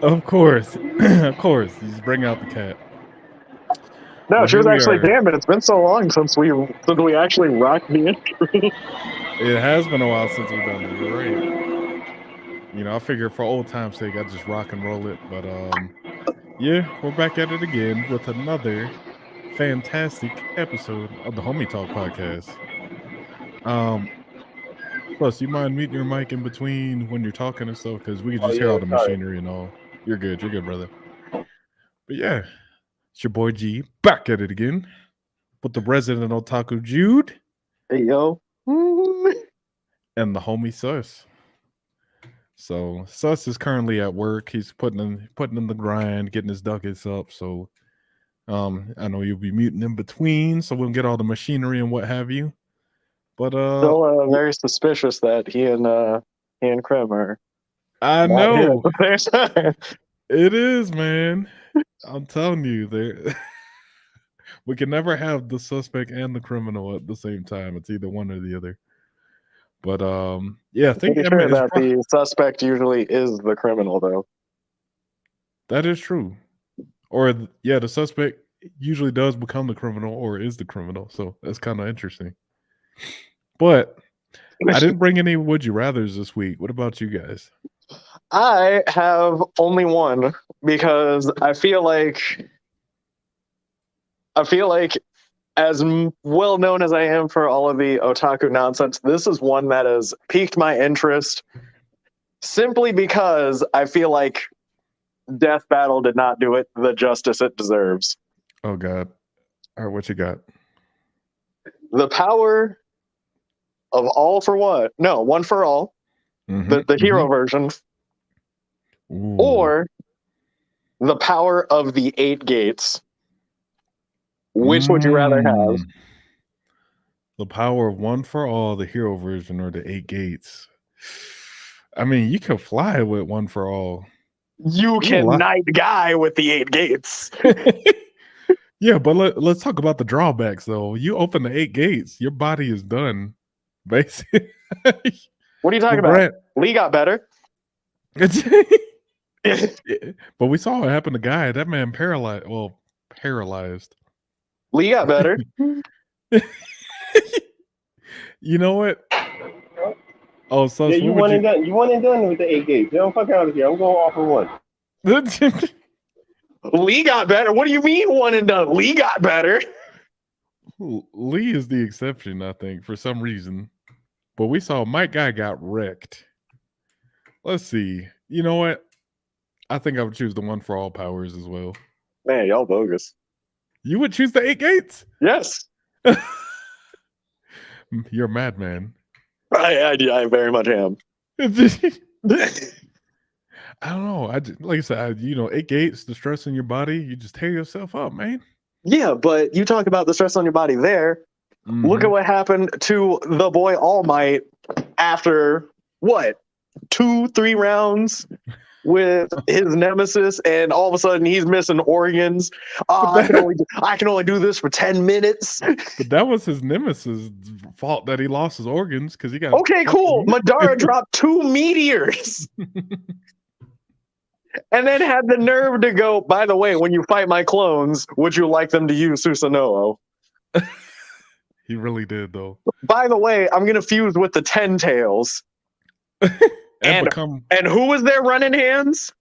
Of course. Of course. You just bring out the cat. No, Well, she here was we actually are. jamming. It's been so long since we actually rocked the intro. It has been a while since we've done it. You're right. I figure for old time's sake, I just rock and roll it. But yeah, we're back at it again with another fantastic episode of the Homie Talk podcast. Um, Plus, you mind muting your mic in between when you're talking and stuff because we can Oh just hear all yeah, the sorry. machinery and all. You're good, brother. But yeah, it's your boy G back at it again with the resident otaku Jude Hey, yo. and the homie Sus. So Sus is currently at work. He's putting in the grind, getting his ducats up. So I know you'll be muting in between, so we'll get all the machinery and what have you. But Still very suspicious that he and Krim are I not here at know the same time. it is, man. I'm telling you, we can never have the suspect and the criminal at the same time. It's either one or the other. But yeah, Pretty I mean, sure that the suspect usually is the criminal, though. that is true. Or yeah, the suspect usually does become the criminal or is the criminal. So that's kind of interesting. But I didn't bring any would you rather's this week. What about you guys? I have only one because I feel like as well known as I am for all of the otaku nonsense, this is one that has piqued my interest simply because I feel like Death Battle did not do it the justice it deserves. Oh God. All right, what you got? The power of all for what? No, one for all. The hero version, Ooh. or the power of the 8 gates. Which would you rather have? The power of one for all, the hero version, or the 8 gates. I mean, you can fly with one for all. You can night guy with the 8 gates. Yeah, but let's talk about the drawbacks, though. You open the 8 gates, your body is done, basically. What are you talking about? Lee got better. But we saw what happened to Guy. That man paralyzed. Well, paralyzed. Lee got better. You know what? Oh, so Yeah, you one and done. You one and done with the 8 gates. You don't fuck out of here. I'm going off for one. Lee got better. What do you mean one and done? Lee got better. Lee is the exception, I think, for some reason. But we saw Mike Guy got wrecked. Let's see. You know what? I think I would choose the one for all powers as well. Man, y'all bogus. You would choose the 8 gates? Yes. You're a madman. I very much am. I don't know. Like I said, 8 gates, the stress in your body, you just tear yourself up, man. Yeah, but you talk about the stress on your body there. Look at what happened to the boy All Might after what? 2-3 rounds with his nemesis, and all of a sudden he's missing organs. I can only do this for 10 minutes. But that was his nemesis' fault that he lost his organs because he got okay, cool. Madara dropped 2 meteors. And then had the nerve to go, by the way, when you fight my clones, would you like them to use Susanoo? He really did, though. By the way, I'm going to fuse with the 10 tails. and who was there running hands?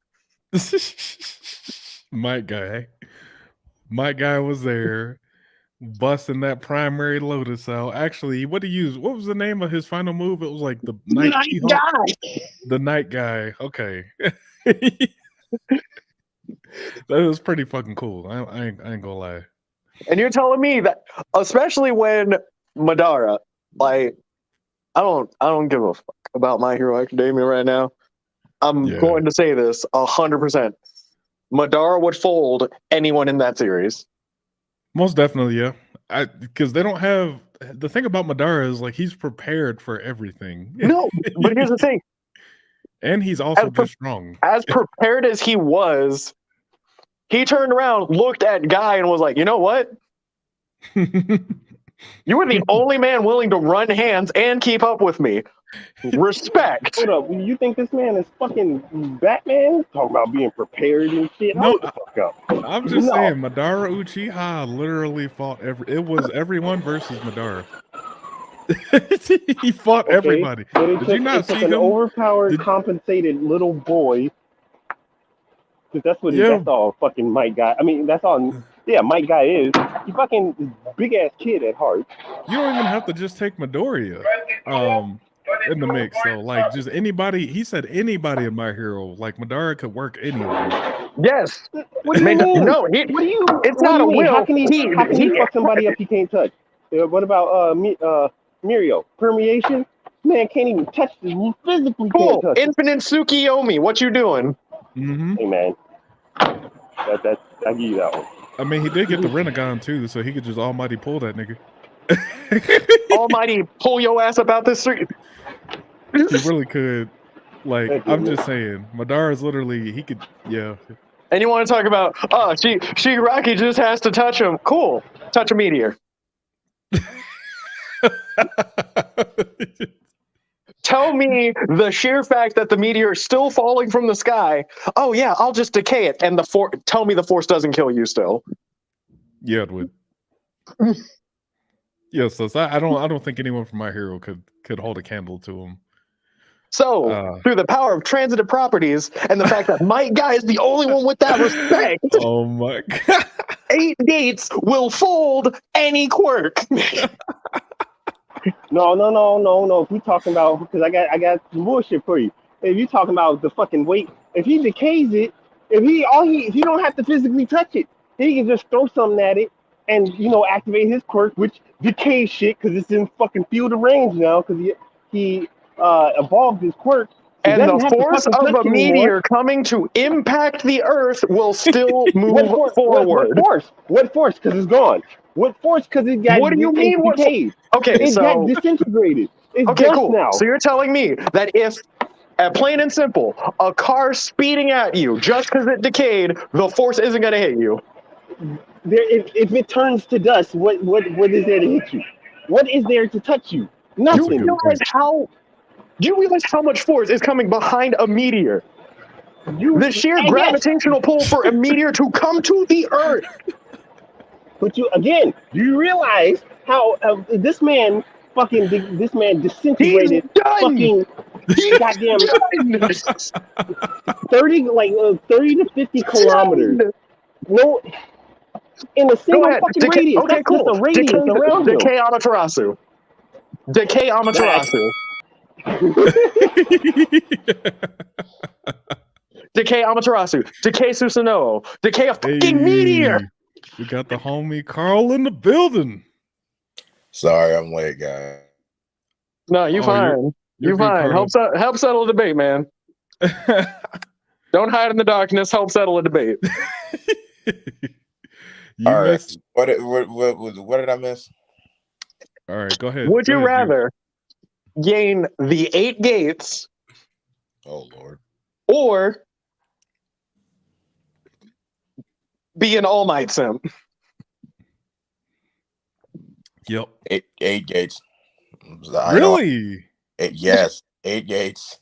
Mike Guy. Mike Guy was there busting that primary Lotus out. Actually, what was the name of his final move? It was like the Night Guy. The Night Guy. Okay. That was pretty fucking cool. I ain't gonna lie. And you're telling me that, especially when Madara, like, I don't give a fuck about My Hero Academia right now. I'm going to say this 100%. Madara would fold anyone in that series. Most definitely, yeah. Because they don't have the thing about Madara is like he's prepared for everything. No, but here's the thing. And he's also just strong. As prepared as he was, he turned around, looked at Guy, and was like, you know what? You were the only man willing to run hands and keep up with me. Respect. Hold up, you think this man is fucking Batman? Talking about being prepared and shit. No, Hold the fuck up. I'm just No. saying, Madara Uchiha literally fought it was everyone versus Madara. He fought everybody. But it Did took, you not it took see an him? overpowered, compensated little boy. Because that's what that's all fucking Mike Guy. I mean, that's all. Yeah, Mike Guy is. He fucking big ass kid at heart. You don't even have to just take Midoriya in the mix. So like just anybody, he said anybody in My Hero, like Madara could work any of them. Yes. What do you mean? No, What do you? it's what not do a you mean? will. How can he fuck somebody up he can't touch? What about Mirio? Permeation? Man can't even touch this. He physically Cool. can't touch it. Infinite Tsukiyomi. What you doing? Mm-hmm. Hey man, that I give you that one. I mean, he did get the Renegon too, so he could just almighty pull that nigga. Almighty, pull your ass up out this street. He really could. Like, Thank you, I'm man. just saying, Madara is literally, he could, yeah. And you want to talk about, Shigaraki just has to touch him. Cool. Touch a meteor. Tell me the sheer fact that the meteor is still falling from the sky. Oh yeah, I'll just decay it, and tell me the force doesn't kill you still. Yeah, it would. Yeah, so I don't think anyone from My Hero could hold a candle to him. So, through the power of transitive properties and the fact that Mike Guy is the only one with that respect, oh my god, 8 gates will fold any quirk. No. If we talking about, because I got some bullshit for you. If you talking about the fucking weight, if he decays it, if he don't have to physically touch it, he can just throw something at it and activate his quirk, which decays shit because it's in fucking field of range now because he evolved his quirk. He And doesn't the have to force fucking of touch a anymore. meteor coming to impact the Earth will still move forward. What force? Because it's gone. What force? Because it got What do you mean? What decayed. Okay, It got so disintegrated. It's okay, dust cool. now. So you're telling me that if, plain and simple, a car speeding at you just because it decayed, the force isn't going to hit you? If it turns to dust, what is there to hit you? What is there to touch you? Nothing. Do you realize how much force is coming behind a meteor? The sheer gravitational pull for a meteor to come to the Earth. But do you realize how this man disintegrated fucking goddamn 30 to 50 kilometers. No, in a single fucking radius. Okay, That's cool. just a radius around him. Decay Amaterasu. Decay Amaterasu. Decay Amaterasu. Decay Susanoo. Decay a fucking meteor. We got the homie Carl in the building. Sorry, I'm late, guys. No, you fine. You're fine. Help settle the debate, man. Don't hide in the darkness. Help settle a debate. All right. What did I miss? All right, go ahead. Would you rather gain the 8 gates? Oh Lord. Or be an All Might sim? Yep. 8 gates. Really? 8 gates.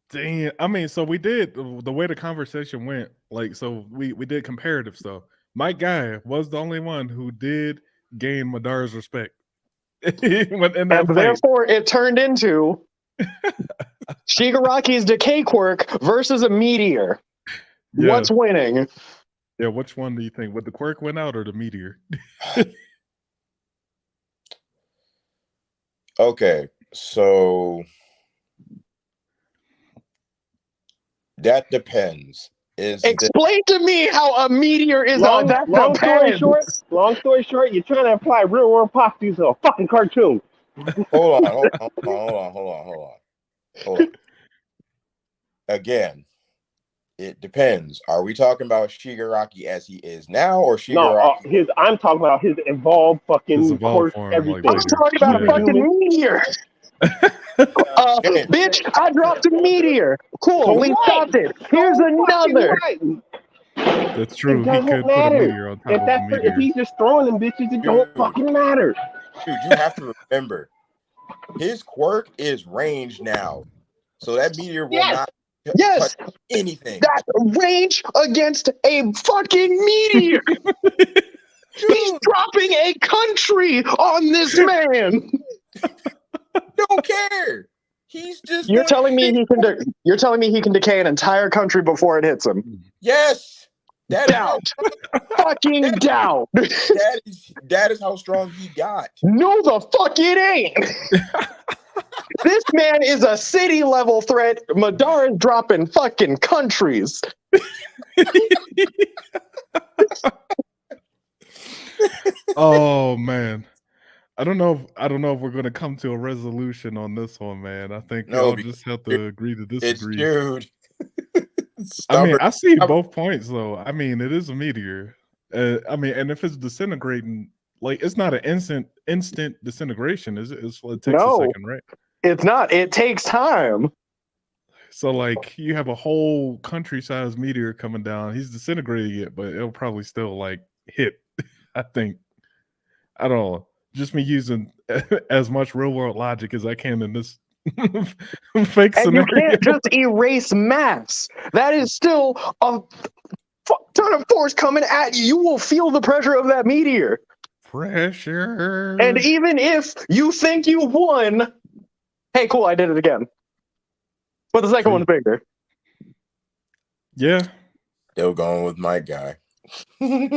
Dang. I mean, so we did the way the conversation went. Like, so we did comparative stuff. My guy was the only one who did gain Madara's respect. And therefore, it turned into Shigaraki's decay quirk versus a meteor. Yeah. What's winning? Yeah, which one do you think? Would the quirk win out or the meteor? Okay, so that depends. Explain to me how a meteor is long story short, you're trying to apply real world properties to a fucking cartoon. Hold on. Again, it depends. Are we talking about Shigaraki as he is now, or Shigaraki? No, I'm talking about his evolved fucking course. Everything. I'm talking about a fucking meteor. Bitch, I dropped a meteor. Cool, we stopped it. Here's another. That's true. It He doesn't could put a matter. meteor on top If of a that's if meteor. he's just throwing them bitches, it don't fucking matter. Dude, you have to remember, his quirk is range now, so that meteor will not touch anything. That range against a fucking meteor. He's dropping a country on this man. Don't care. He's just. You're telling me he can. You're telling me he can decay an entire country before it hits him. Yes. Doubt. Fucking doubt. That is how strong he got. No, the fuck it ain't. This man is a city level threat. Madara's dropping fucking countries. Oh man. I don't know if we're gonna come to a resolution on this one, man. I think we'll just have to agree to disagree. Dude. I mean, I see both points though. I mean, it is a meteor. I mean, and if it's disintegrating, like it's not an instant disintegration, is it? It takes a second, right? It's not. It takes time. So like you have a whole country-sized meteor coming down. He's disintegrating it, but it'll probably still like hit. I think. I don't know. Just me using as much real-world logic as I can in this fake scenario. And you can't just erase mass. That is still a ton of force coming at you. You will feel the pressure of that meteor. Pressure. And even if you think you won, hey, cool, I did it again. But the second one's bigger. Yeah. Still going with my guy. And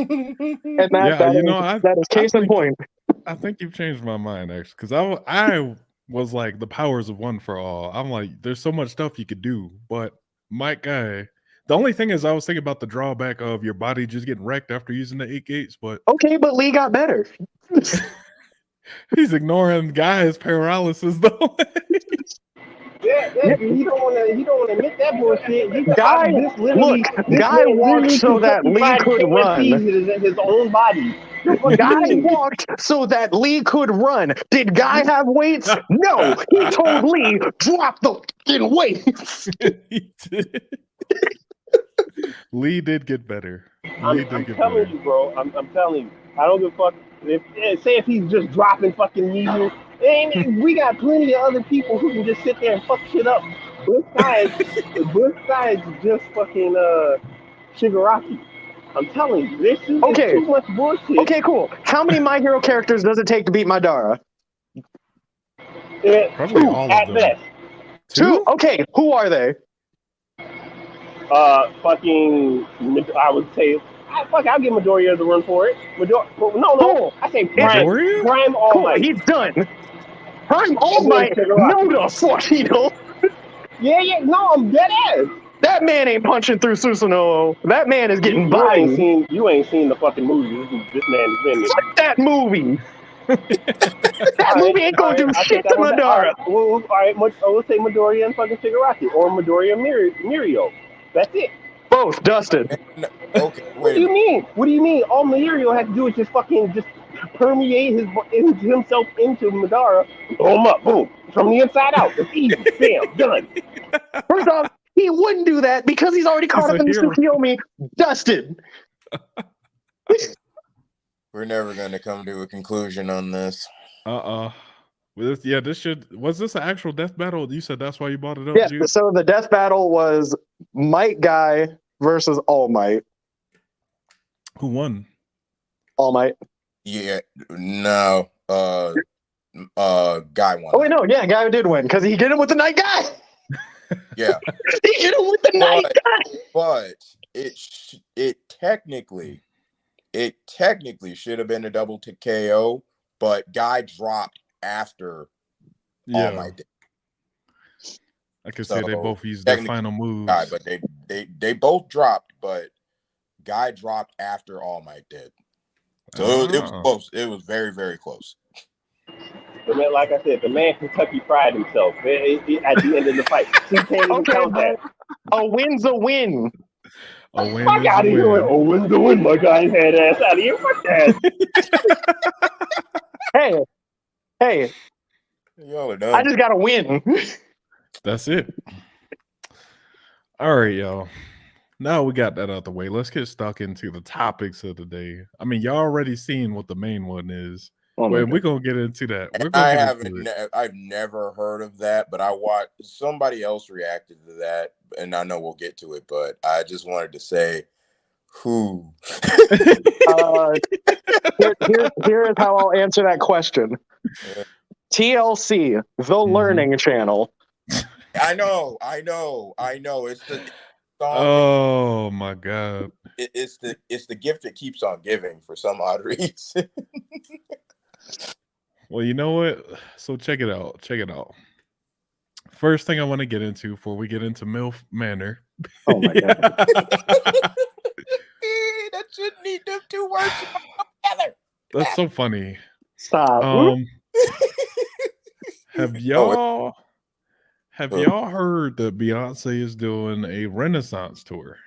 that is case in point. I think you've changed my mind, actually, because I was like the powers of one for all. I'm like, there's so much stuff you could do, but my guy. The only thing is, I was thinking about the drawback of your body just getting wrecked after using the 8 gates, but okay, but Lee got better. He's ignoring Guy's paralysis though. Yeah. He don't want to admit that bullshit. Guy walked so that Lee could run. His own body. Guy walked so that Lee could run. Did Guy have weights? No. He told Lee, drop the fucking weights. He did. Lee did get better. I'm telling you, bro. I'm telling you. I don't give a fuck. Say if he's just dropping fucking needles. And we got plenty of other people who can just sit there and fuck shit up. Both sides just fucking Shigaraki. I'm telling you, this is too much bullshit. Okay, cool. How many My Hero characters does it take to beat Madara? Probably all of them. Best. Two? Okay, who are they? Fucking, I would say, I'll give Midoriya the run for it. Cool. I say Prime All cool. Might. He's done. Prime All Might? No, the fuck he don't. Yeah, no, I'm dead ass. That man ain't punching through Susanoo. That man is getting by. You ain't seen the fucking movie. This man has been. Fuck that movie. That movie ain't gonna do shit to Madara. All right, we'll say Midoriya and fucking Shigaraki, or Midoriya Mirio. That's it. Both dusted. Okay. What do you mean? What do you mean? All Mirio has to do is just permeate himself into Madara, throw him up, boom, from the inside out. It's easy. Bam, done. First off, he wouldn't do that because he's already caught up in the Tsukiyomi. Dusted. We're never going to come to a conclusion on this. Was this an actual death battle? You said that's why you brought it up? Yes, so the death battle was Might Guy versus All Might. Who won? All Might. Yeah, no. Guy won. Oh, wait, no, yeah, Guy did win because he hit him with the Night Guy. Yeah. He hit him with the Night Guy. But it technically should have been a double to KO, but Guy dropped after All Might did. I could say they both used their final moves. Guy, but they both dropped, but Guy dropped after All Might did. So it was close. It was very, very close. But man, like I said, the man Kentucky pride himself at the end of the fight. He can't even count that. A win's a win. A win. Fuck out of here. A win's a win, my guy's head ass out of here. Fuck that. Hey. Y'all are done. I just got to win. That's it. All right, y'all. now we got that out the way. Let's get stuck into the topics of the day. I mean, y'all already seen what the main one is. Oh Well, my we're God. gonna get into that. We're I gonna get haven't. into it. I've never heard of that, but I watched somebody else reacted to that, and I know we'll get to it. But I just wanted to say, who? Here is how I'll answer that question. TLC, the Learning Channel. I know. It's the song. Oh my God. It's the gift that keeps on giving for some odd reason. Well, you know what? So check it out. Check it out. First thing I want to get into before we get into MILF Manor. Oh my God. That shouldn't need them two words together. That's so funny. Stop. Have y'all heard that Beyonce is doing a Renaissance tour?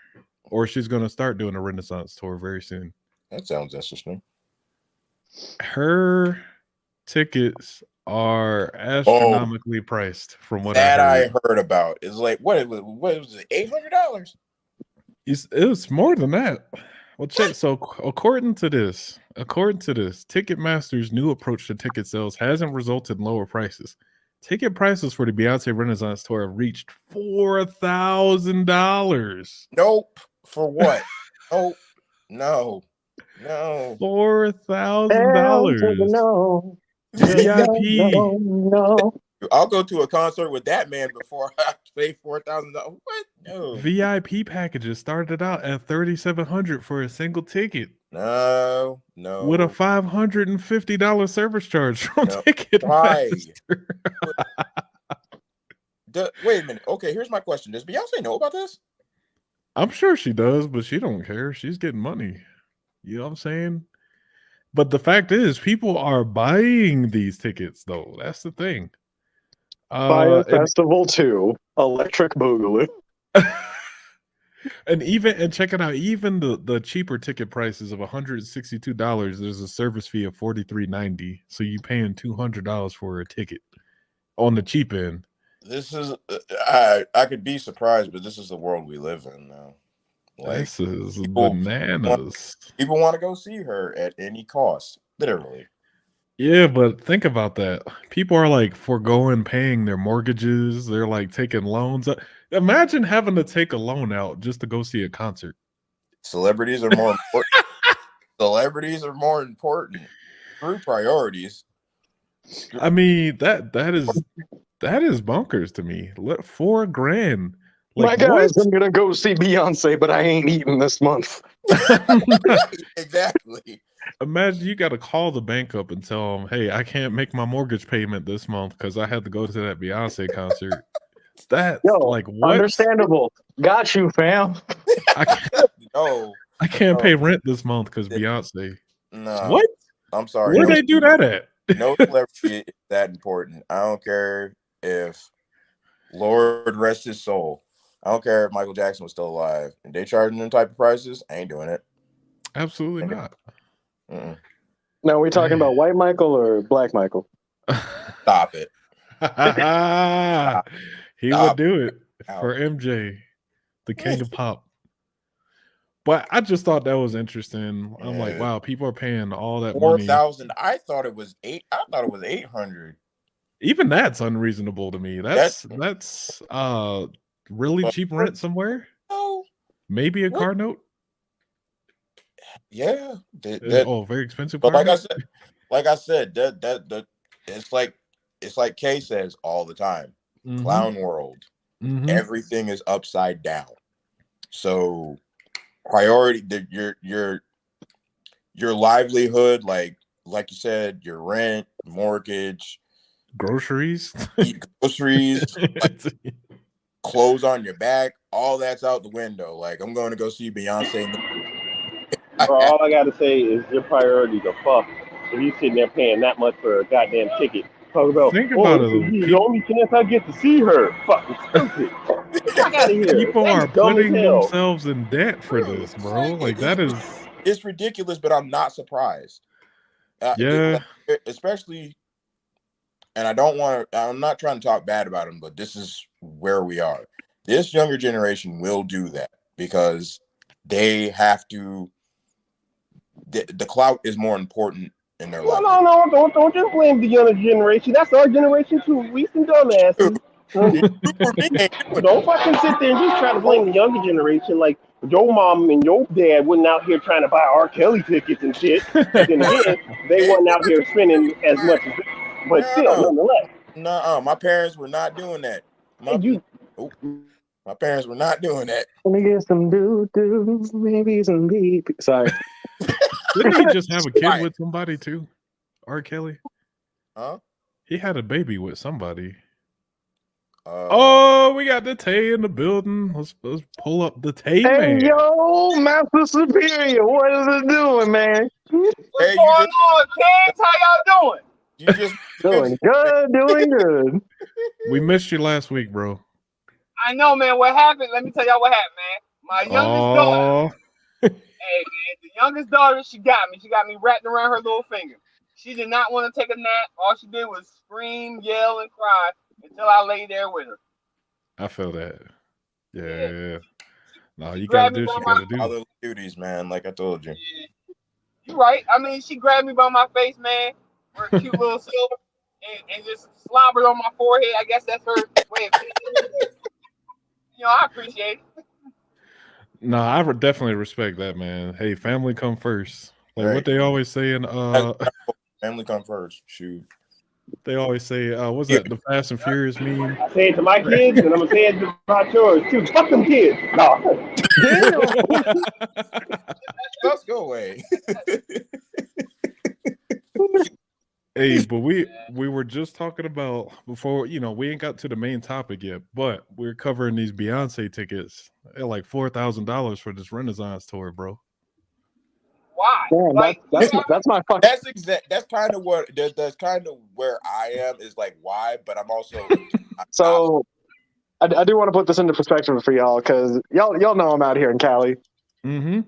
Or she's gonna start doing a Renaissance tour very soon. That sounds interesting. Her tickets are astronomically priced from what that I heard about. It's like what was it, $800? It's more than that. Well, check. So according to this, Ticketmaster's new approach to ticket sales hasn't resulted in lower prices. Ticket prices for the Beyonce Renaissance tour have reached $4,000. Nope. For what? Nope. No. $4,000. No. VIP. No. I'll go to a concert with that man before I pay $4,000. What? No. VIP packages started out at $3,700 for a single ticket. No. With a $550 service charge from No. Ticketmaster. Wait a minute. Okay, here's my question. Does Beyonce know about this? I'm sure she does, but she don't care. She's getting money. You know what I'm saying? But the fact is, people are buying these tickets, though. That's the thing. Fire Festival 2, Electric Boogaloo. And check it out. Even the cheaper ticket prices of $162, there's a service fee of $43.90. So you're paying $200 for a ticket on the cheap end. This is I could be surprised, but this is the world we live in now. Like, this is bananas. People want to go see her at any cost, literally. Yeah, but think about that. People are like foregoing paying their mortgages. They're like taking loans. Imagine having to take a loan out just to go see a concert. Celebrities are more important. Celebrities are more important. True priorities. I mean, that is bonkers to me. $4,000. Like, my guys, I'm gonna go see Beyonce, but I ain't eating this month. Exactly. Imagine you got to call the bank up and tell them, "Hey, I can't make my mortgage payment this month because I had to go to that Beyonce concert." That's like what? Understandable. Got you, fam. I can't pay rent this month because Beyonce. No. What? I'm sorry. Where they do that at? No celebrity is that important. I don't care if Lord rest his soul. I don't care if Michael Jackson was still alive. And they charging them type of prices, I ain't doing it. Absolutely not. Now, are we talking about white Michael or black Michael? Stop it. He would do it for MJ, the king of pop. But I just thought that was interesting. I'm like, wow, people are paying all that money. 4,000. I thought it was 800. Even that's unreasonable to me. That's really cheap rent somewhere. No, maybe a car note. Yeah, very expensive. But like I said, that it's like Kay says all the time. Clown world, everything is upside down. So priority, your livelihood, like you said, your rent, mortgage, groceries, like, clothes on your back, all that's out the window. Like, I'm going to go see Beyonce. Bro, all I gotta say is your priorities are fucked. If you sitting there paying that much for a goddamn ticket, talk about, think about it. This is the only chance I get to see her. Fucking stupid. Get the fuck out of here. People are putting themselves in debt for this, bro. Like, that is, it's ridiculous, but I'm not surprised. Especially, and I'm not trying to talk bad about them, but this is where we are. This younger generation will do that because they have to. The clout is more important in their life. No, don't just blame the younger generation. That's our generation too. We some dumbasses. Don't fucking sit there and just try to blame the younger generation like your mom and your dad wasn't out here trying to buy R. Kelly tickets and shit. But then again, they weren't out here spending as much as but still, nonetheless. No, my parents were not doing that. My parents were not doing that. Let me get some doo-doo, maybe some beep. Sorry. Didn't he just have a kid with somebody too? R. Kelly? Huh? He had a baby with somebody. Oh, we got the Tay in the building. Let's pull up the Tay Hey, man. yo, Master Superior, what is it doing, man? What's going on, kids? How y'all doing? You just Doing good. We missed you last week, bro. I know, man. What happened? Let me tell y'all what happened, man. My youngest daughter. Hey, man, the youngest daughter, she got me. She got me wrapped around her little finger. She did not want to take a nap. All she did was scream, yell, and cry until I lay there with her. I feel that. Yeah. No, you grabbed gotta me do by what you gotta do. other duties, man. Like I told you. Yeah. You're right. I mean, she grabbed me by my face, man, with a cute little silver, and just slobbered on my forehead. I guess that's her way of it. I appreciate it. No, I would definitely respect that, man. Hey, family come first. Like Right. what they always say in Family come first. Shoot. They always say, what's that, the Fast and Furious meme? I say it to my kids, and I'm gonna say it to my yours too. Fuck them kids. No. Let's go away. Hey, but we were just talking about before, we ain't got to the main topic yet, but we're covering these Beyonce tickets at like $4,000 for this Renaissance tour, bro. Why? Man, that's my fucking. That's kind of what that's kind of where I am is like why, but I'm also So I do want to put this into perspective for y'all because y'all know I'm out here in Cali. Mm-hmm.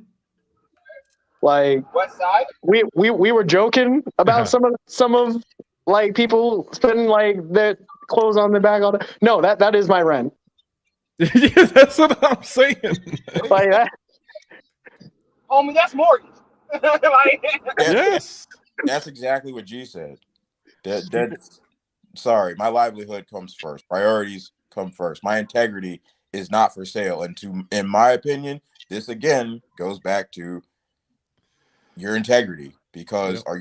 Like West Side? we were joking about some of like people spending like their clothes on their back all day. No, that is my rent. Yeah, that's what I'm saying. Like that. Homie, that's mortgage. Yes. That's exactly what G said. That's sorry, my livelihood comes first. Priorities come first. My integrity is not for sale. And in my opinion, this again goes back to your integrity because what are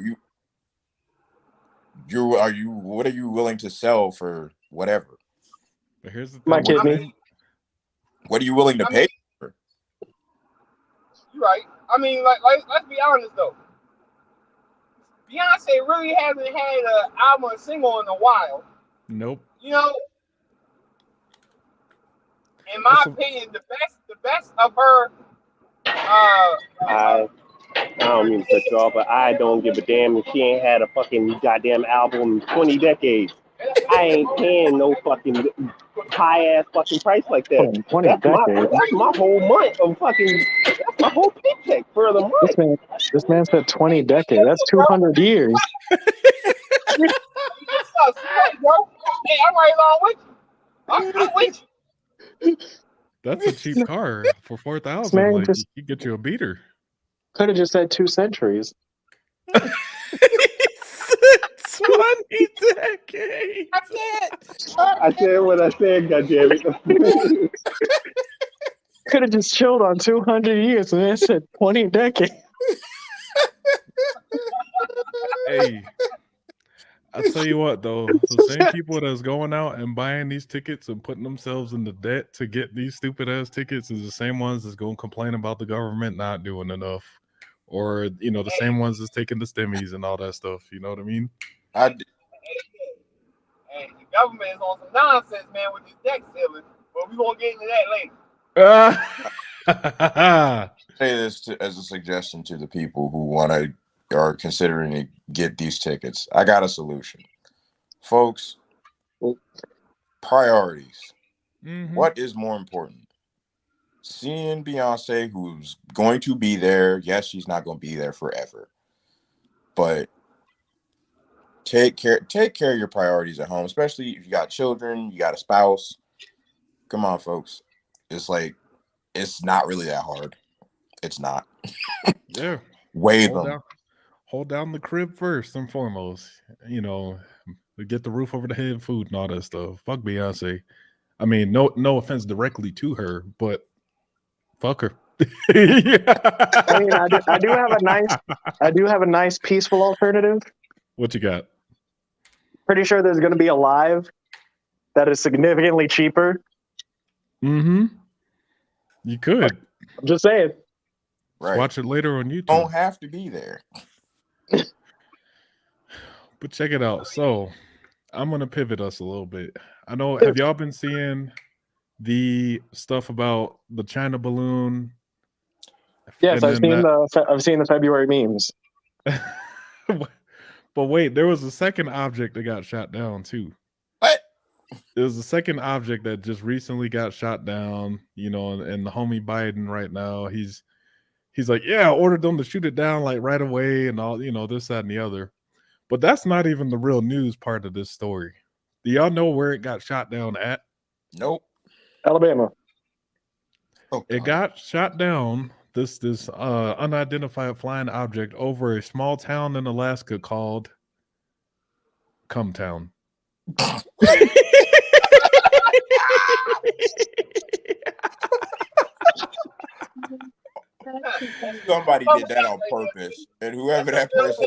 you willing to sell for whatever? But here's the thing. My kidney. What are you willing to pay for? You're right. I mean, let's be honest though. Beyonce really hasn't had an album or single in a while. Nope. In my opinion, the best of her. I don't mean to cut you off, but I don't give a damn if she ain't had a fucking goddamn album in 20 decades. I ain't paying no fucking high ass fucking price like that. 20 that's my whole month of fucking. That's my whole paycheck for the month. This man said 20 decades. That's 200 years. Hey, I'm right along with you. I'm with you. That's a cheap car for $4,000. Man, Like just you get you a beater. could have just said 2 centuries. 20 decades. I said what I said, goddammit. Could have just chilled on 200 years and then said 20 decades. Hey, I tell you what though, the same people that's going out and buying these tickets and putting themselves into debt to get these stupid ass tickets is the same ones that's going to complain about the government not doing enough, or the same ones that's taking the stimmies and all that stuff. You know what I mean? Hey, the government is on some nonsense, man, with this debt ceiling. But we're gonna get into that later. Say this as a suggestion to the people who are considering to get these tickets. I got a solution, folks. Priorities. Mm-hmm. What is more important? Seeing Beyonce, who's going to be there. Yes, she's not going to be there forever, but take care of your priorities at home, especially if you got children, you got a spouse. Come on, folks. It's like It's not really that hard. It's not. Yeah. Weigh them. Hold down the crib first and foremost. You know, get the roof over the head, food, and all that stuff. Fuck Beyonce. I mean, no offense directly to her, but fuck her. I mean, I do have a nice peaceful alternative. What you got? Pretty sure there's going to be a live that is significantly cheaper. Mm-hmm. You could. I'm just saying. Right. Watch it later on YouTube. Don't have to be there. But check it out. So I'm gonna pivot us a little bit. I know. Have y'all been seeing the stuff about the China balloon? Yes, I've seen the February memes. But wait, there was a second object that got shot down too. What? There was a second object that just recently got shot down. You know, and the homie Biden right now, he's like, yeah, I ordered them to shoot it down like right away and all, you know, this, that, and the other. But that's not even the real news part of this story. Do y'all know where it got shot down at? Nope. Alabama. Oh, It got shot down, this unidentified flying object, over a small town in Alaska called Cumtown. Somebody did that on purpose, and whoever that person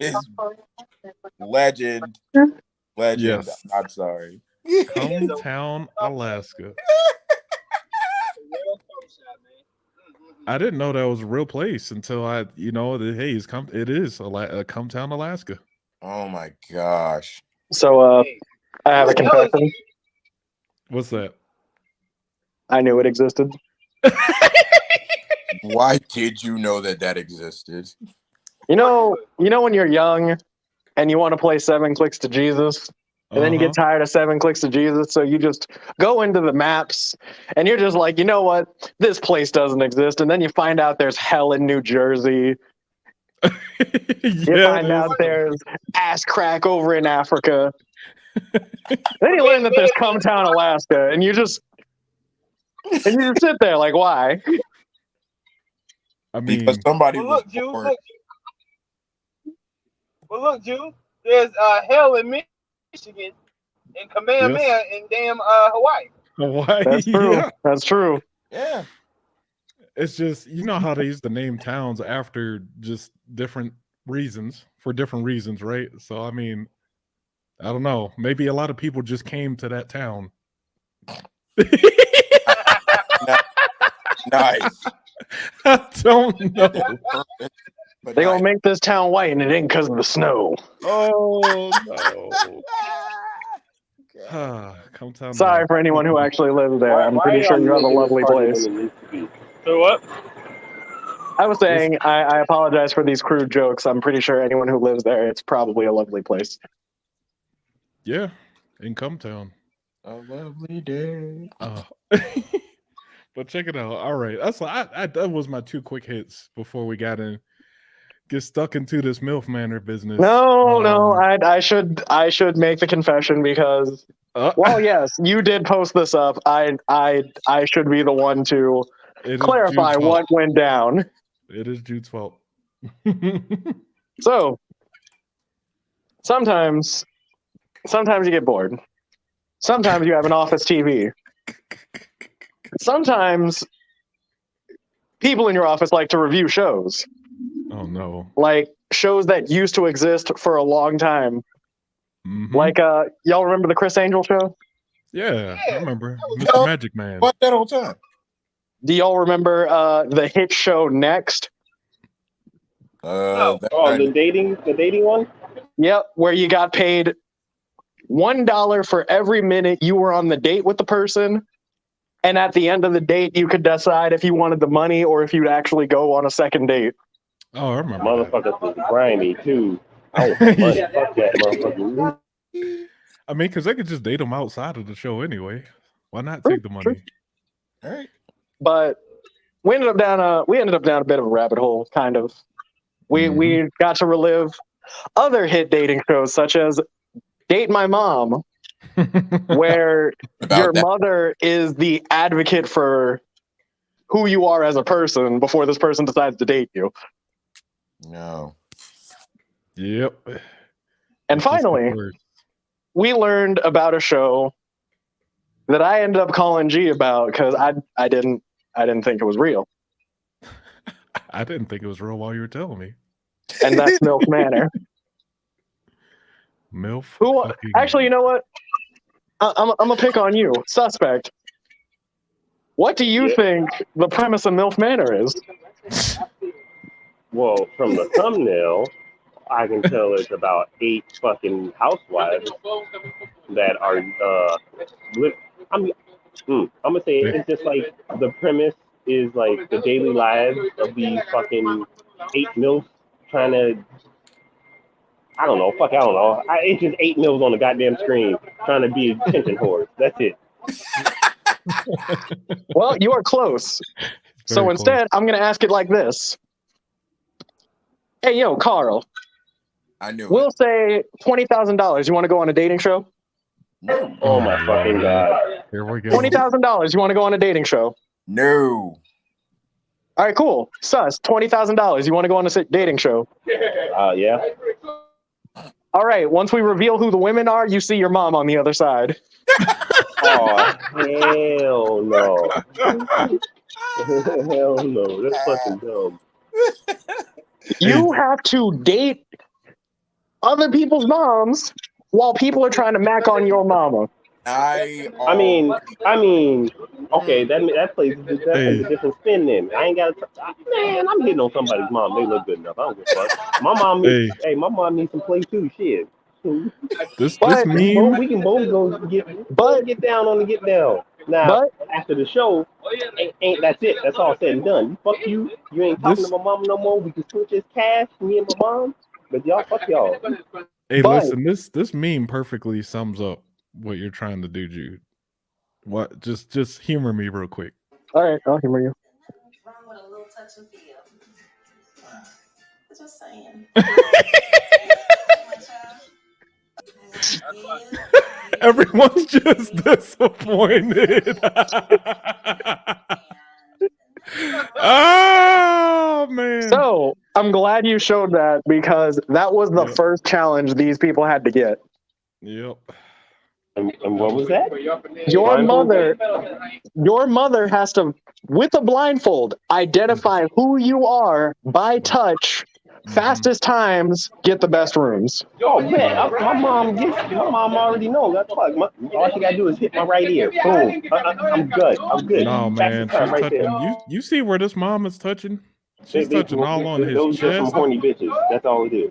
is, legend. Yes. I'm sorry. Cumtown, Alaska. I didn't know that was a real place until it is Cumtown, Alaska. Oh my gosh. So I have a confession. What's that? I knew it existed. Why did you know that existed? You know when you're young and you want to play 7 Clicks to Jesus, and then you get tired of 7 Clicks to Jesus, so you just go into the maps and you're just like, you know what? This place doesn't exist. And then you find out there's hell in New Jersey. You find out there's ass crack over in Africa. Then you learn that there's Cumtown, Alaska, and you just sit there like, why? I mean, because somebody look, Jew. There's hell in Michigan and Kamehameha in damn Hawaii. Hawaii. That's true. Yeah. That's true. Yeah. It's just, you know how they used to name towns after just different reasons, right? So, I mean, I don't know. Maybe a lot of people just came to that town. Nice. I don't know. But They gonna make this town white, and it ain't because of the snow. Oh, no. Cumtown. Sorry for anyone who actually lives there. I'm pretty sure you have a lovely place. So what? I was saying, I apologize for these crude jokes. I'm pretty sure anyone who lives there, it's probably a lovely place. Yeah, in Cumtown. A lovely day. But check it out. All right, that was my 2 quick hits before we get stuck into this MILF Manor business. No, I should make the confession because, well, yes, you did post this up. I should be the one to clarify what went down. It is Jude's fault. So sometimes you get bored. Sometimes you have an office TV. Sometimes people in your office like to review shows. Oh no. Like shows that used to exist for a long time. Mm-hmm. Like y'all remember the Chris Angel show? Yeah, I remember. Mr. Magic Man. What that whole time? Do y'all remember the hit show Next? The dating one? Yep, where you got paid $1 for every minute you were on the date with the person. And at the end of the date, you could decide if you wanted the money or if you'd actually go on a second date. Oh, I remember. Motherfuckers was grimy too. I was money. Fuck that motherfucker. I mean, because they could just date them outside of the show anyway. Why not take the money? All right. But we ended up down a bit of a rabbit hole, kind of. We got to relive other hit dating shows such as Date My Mom, where your mother is the advocate for who you are as a person before this person decides to date you. No. Yep. And finally, we learned about a show that I ended up calling G about because I didn't think it was real. I didn't think it was real while you were telling me. And that's MILF Manor. MILF. Who? Actually, you know what? I'm gonna pick on you, suspect. What do you think the premise of MILF Manor is? Well, from the thumbnail, I can tell it's about 8 fucking housewives that are I'm gonna say it's just like the premise is like the daily lives of these fucking 8 MILFs trying to. I don't know. It's just 8 MILFs on the goddamn screen trying to be attention whores. That's it. Well, you are close. So instead, I'm going to ask it like this. Hey, yo, Carl. I knew we'll say $20,000. You want to go on a dating show? No. Oh my fucking God. Here we go. $20,000. You want to go on a dating show? No. All right, cool. Sus, $20,000. You want to go on a dating show? Yeah. All right. Once we reveal who the women are, you see your mom on the other side. Oh, hell no. Hell no. That's fucking dumb. You have to date other people's moms while people are trying to mac on your mama. I mean, okay, that plays a different spin then. I ain't got to, man, I'm hitting on somebody's mom. They look good enough. I don't give a fuck. My mom needs, my mom needs some play too. Shit. This meme. We can both go get down on the get down. Now, after the show, ain't that's it. That's all said and done. Fuck you. You ain't talking to my mom no more. We can switch this cash, me and my mom. But y'all, fuck y'all. Hey, listen, this meme perfectly sums up what you're trying to do, Jude. What? Just humor me real quick. All right, I'll humor you. Wrong with a little touch and feel. Just saying. Everyone's just disappointed. Oh man. So I'm glad you showed that because that was the first challenge these people had to get. Yep. And what was that? Your mother has to, with a blindfold, identify who you are by touch. Fastest times get the best rooms. Oh man, my mom already knows. That's fuck. All she gotta do is hit my right ear. Boom. I'm good. No man, she's right touching. there. You see where this mom is touching? She's touching all on his those chest. Those are some horny bitches. That's all it is.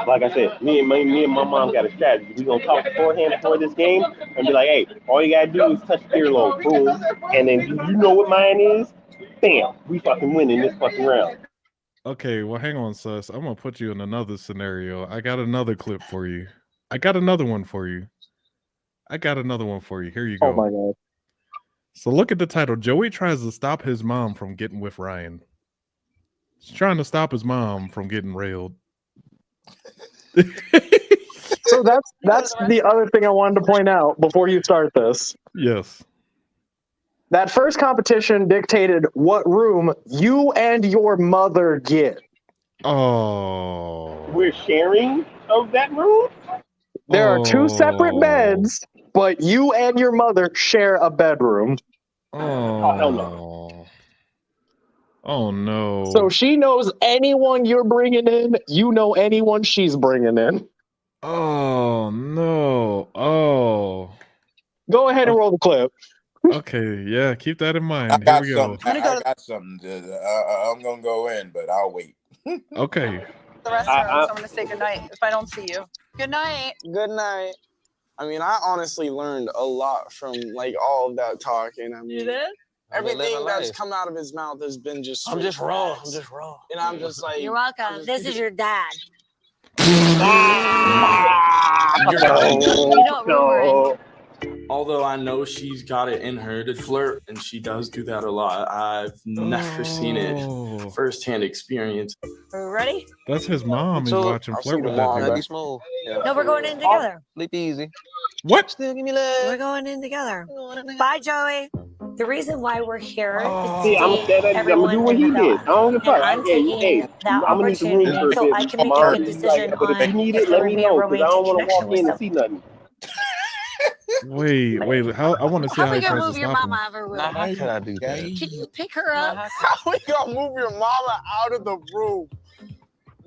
Like I said, me and my mom got a strategy. We gonna talk beforehand before this game and be like, hey, all you gotta do is touch the earlobe, boom, and then you know what mine is? Bam, we fucking winning this fucking round. Okay, well hang on, sus. I'm gonna put you in another scenario. I got another clip for you. I got another one for you. Here you go. Oh my God. So look at the title. Joey tries to stop his mom from getting with Ryan. He's trying to stop his mom from getting railed. So that's the other thing I wanted to point out before you start this. Yes. That first competition dictated what room you and your mother get. Oh. We're sharing of that room? There are 2 separate beds, but you and your mother share a bedroom. Oh, hell no. Oh no. So she knows anyone you're bringing in, you know anyone she's bringing in. Oh no. Oh. Go ahead and roll the clip. Okay, yeah, keep that in mind. I got Here we go. I got something. I'm gonna go in, but I'll wait. Okay. The restroom, so I'm gonna say goodnight if I don't see you. Good night. Good night. I mean, I honestly learned a lot from like all of that talk, and I mean, You did? everything that's come out of his mouth has been just. I'm just raw. And I'm just like. You're welcome. This is your dad. You know what room we're in. Although I know she's got it in her to flirt, and she does do that a lot. I've never seen it firsthand experience. Are we ready? That's his mom. He's So, watching I'll Flirt see with the mom, that baby. dude. Smooth. Yeah. No, we're going in together. Sleep easy. What? Still give me love. We're going in together. Bye, Joey. The reason why we're here is See, to I'm date gonna do what everyone he in the did. I villa. don't give a And fuck. I'm Hey, taking that I'm gonna need the room opportunity for a so bit. I can make a Mom, good decision but if you on need if it, there let would me be a know because I romantic don't want to connection walk with in and someone. see nothing. Wait. How, I want to see How how we he gonna tries to move your stop him. mama out of her room? Now, how could I do that? Can you pick her up? How we gonna move your mama out of the room?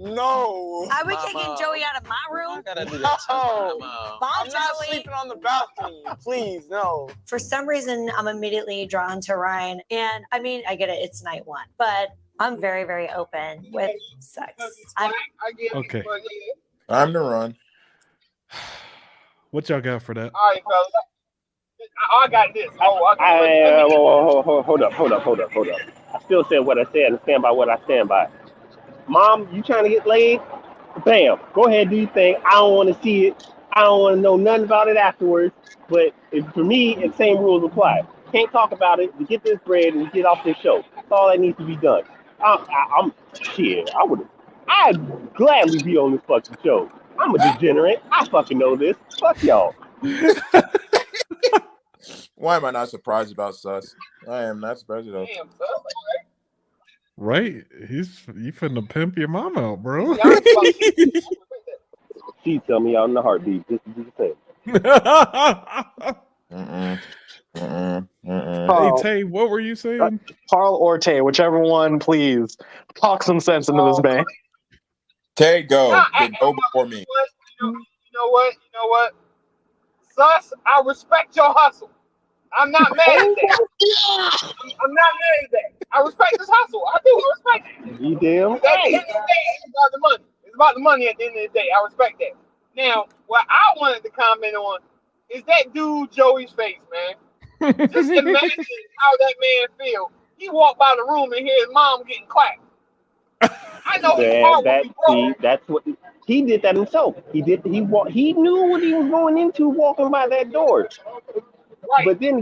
No. Are we kicking Joey out of my room? I gotta do that. No. Bye, I'm not Joey. sleeping on the balcony. Please, no. For some reason, I'm immediately drawn to Ryan. And I mean, I get it, it's night one, but I'm very, very open with sex. I get Okay. it, but yeah. Time to run. What y'all got for that? All right, fellas. I got this. Hold up. I still said what I said and stand by what I stand by. Mom, you trying to get laid? Bam. Go ahead, do your thing. I don't want to see it. I don't want to know nothing about it afterwards. But for me, the same rules apply. Can't talk about it. We get this bread and we get off this show. That's all that needs to be done. I'd gladly be on this fucking show. I'm a degenerate. I fucking know this. Fuck y'all. Why am I not surprised about Sus? I am not surprised at all. Damn, son. Right? You finna pimp your mom out, bro. She tell me out in the heartbeat. This is the thing. Hey, Tay, what were you saying? Carl or Tay, whichever one, please. Talk some sense into this man. Tay, go. Nah, Go before me. You know what? Sus, I respect your hustle. I'm not mad at that. I'm not mad at that. I respect this hustle. I do. I respect it. You damn At the end right. of the day, it's about the money. It's about the money at the end of the day. I respect that. Now, what I wanted to comment on is that dude Joey's face, man. Just imagine how that man feels. He walked by the room and hear his mom getting clapped. I know his heart would be broken. That's what he did that himself. He knew what he was going into walking by that door. Right. But then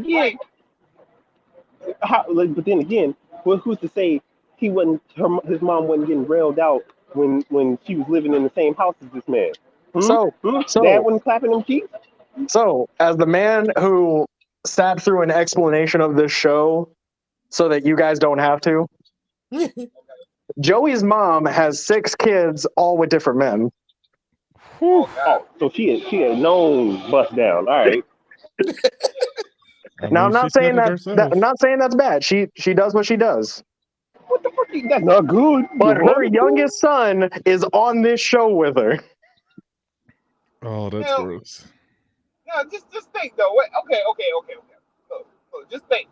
again, who's to say he wasn't? His mom wasn't getting railed out when she was living in the same house as this man. So Dad wasn't clapping them cheeks. So, as the man who sat through an explanation of this show, so that you guys don't have to, Joey's mom has 6 kids, all with different men. Oh, so she is known bust down. All right. Now, I'm not saying I'm not saying that's bad. She does what she does. What the fuck? That's not good. But her youngest son is on this show with her. Oh, that's gross. No, just think though. Wait, okay. Look, just think.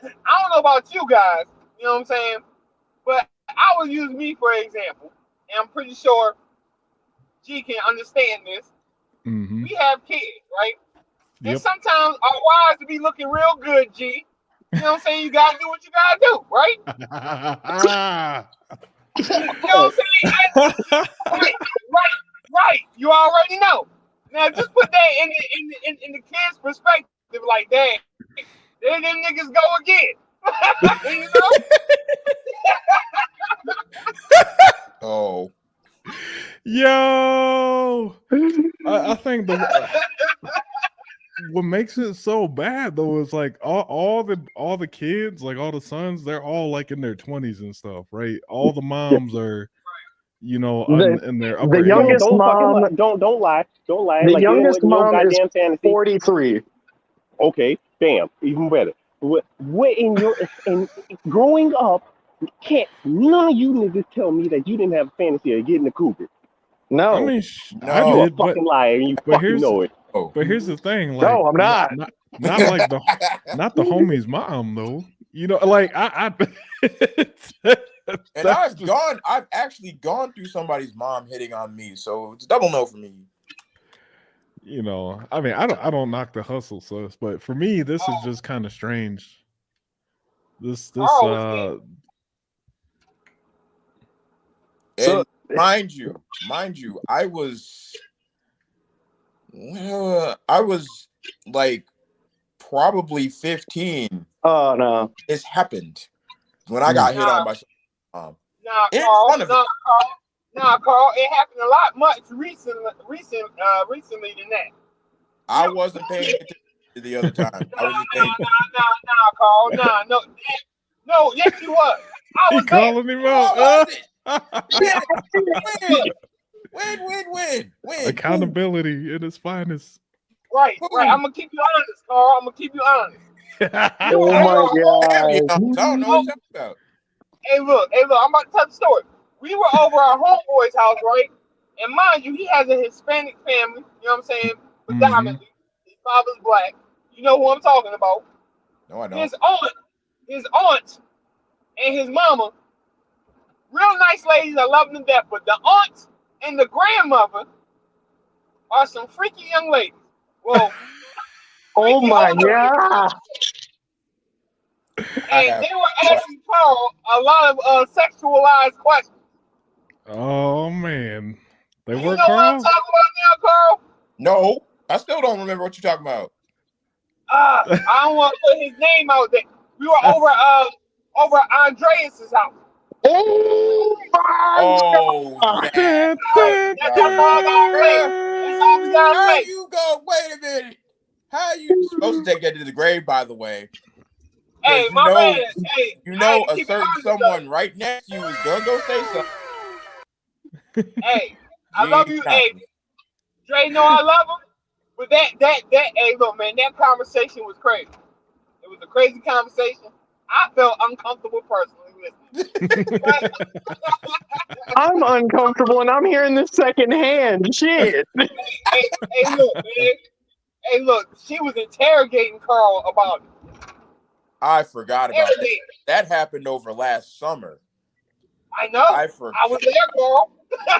I don't know about you guys, you know what I'm saying? But I will use me for example, and I'm pretty sure G can understand this. Mm-hmm. We have kids, right? Yep. And sometimes our wives be looking real good, G. You know what I'm saying? You gotta do what you gotta do, right? You know what I'm saying? Right. You already know. Now just put that in the kid's perspective, like, dang, there them niggas go again. You know? Oh. Yo, I think what makes it so bad though is like all the kids, like all the sons, they're all like in their 20s and stuff, right? All the moms are, in their upper the youngest mom. Don't lie. The youngest mom is 43. Okay, damn, even better. What in growing up? None of you niggas tell me that you didn't have a fantasy of getting a cougar. No, I mean, I did, you're a fucking liar, and you fucking know it. But here's the thing, like, no, I'm not. Not like not the homie's mom though. Like I and I've actually gone through somebody's mom hitting on me, so it's a double no for me. I mean, I don't knock the hustle, sus, but for me, this is just kind of strange. And mind you, I was like probably 15. Oh no! This happened when I got hit on by mom. Nah, Carl, it happened a lot much recently than that. I wasn't paying attention the other time. I was just paying. Nah, Carl. No, yes, you was. I was He calling him out. What was it? Win. Accountability in its finest. Right. I'm gonna keep you honest, Carl. I'm gonna keep you honest. Oh my god! I don't know what you're talking about. Hey, look. I'm about to tell the story. We were over our homeboy's house, right? And mind you, he has a Hispanic family. You know what I'm saying? Predominantly, his father's black. You know who I'm talking about? No, I don't. His aunt, and his mama, real nice ladies. I love them to death. But the aunt and the grandmother are some freaky young ladies. Well, Oh my god! And they were asking Carl a lot of sexualized questions. Oh man, they You were know what I'm Carl. talking about now, Carl? No, I still don't remember what you're talking about. I don't want to put his name out there. We were over Andreas's house. Oh my god! That's all I'm saying. That's all we gotta How say. you go? Wait a minute. How you supposed to take that to the grave? By the way. Hey, You know, man. Hey, you know a keep certain it honest, someone right next to you is gonna go say something. Hey, I love you. Hey, Dre, know I love him. But hey, look, man, that conversation was crazy. It was a crazy conversation. I felt uncomfortable personally listening. I'm uncomfortable, and I'm hearing this secondhand. Shit. Hey, look, man. Hey, look, she was interrogating Carl about it. I forgot about that. That happened over last summer. I know. I was there, Carl. I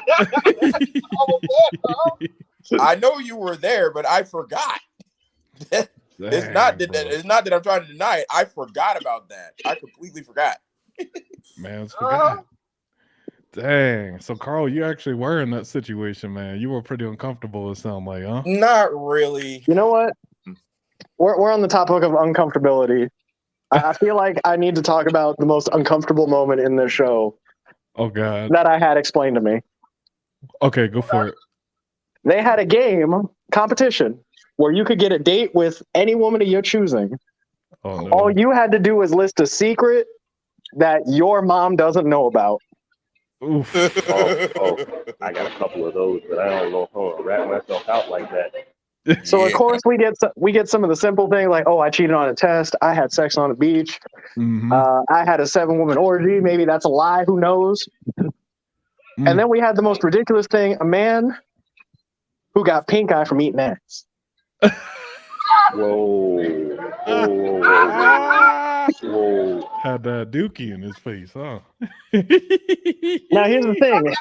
was there, Carl. I know you were there, but I forgot. It's not that I'm trying to deny it. I forgot about that. I completely forgot. Man, it's forgot. Dang. So Carl, you actually were in that situation, man. You were pretty uncomfortable, it sounded like, huh? Not really. You know what? We're on the topic of uncomfortability. I feel like I need to talk about the most uncomfortable moment in this show. Oh god. That I had explained to me. Okay, go for it. They had a game competition where you could get a date with any woman of your choosing. Oh, no. All you had to do was list a secret that your mom doesn't know about. Oof. I got a couple of those, but I don't know if I'm gonna wrap myself out like that. So of course we get some of the simple things like, oh, I cheated on a test, I had sex on a beach, I had a 7-woman orgy. Maybe that's a lie. Who knows? And then we had the most ridiculous thing: a man who got pink eye from eating ass. Whoa. Had that dookie in his face, huh? Now here's the thing: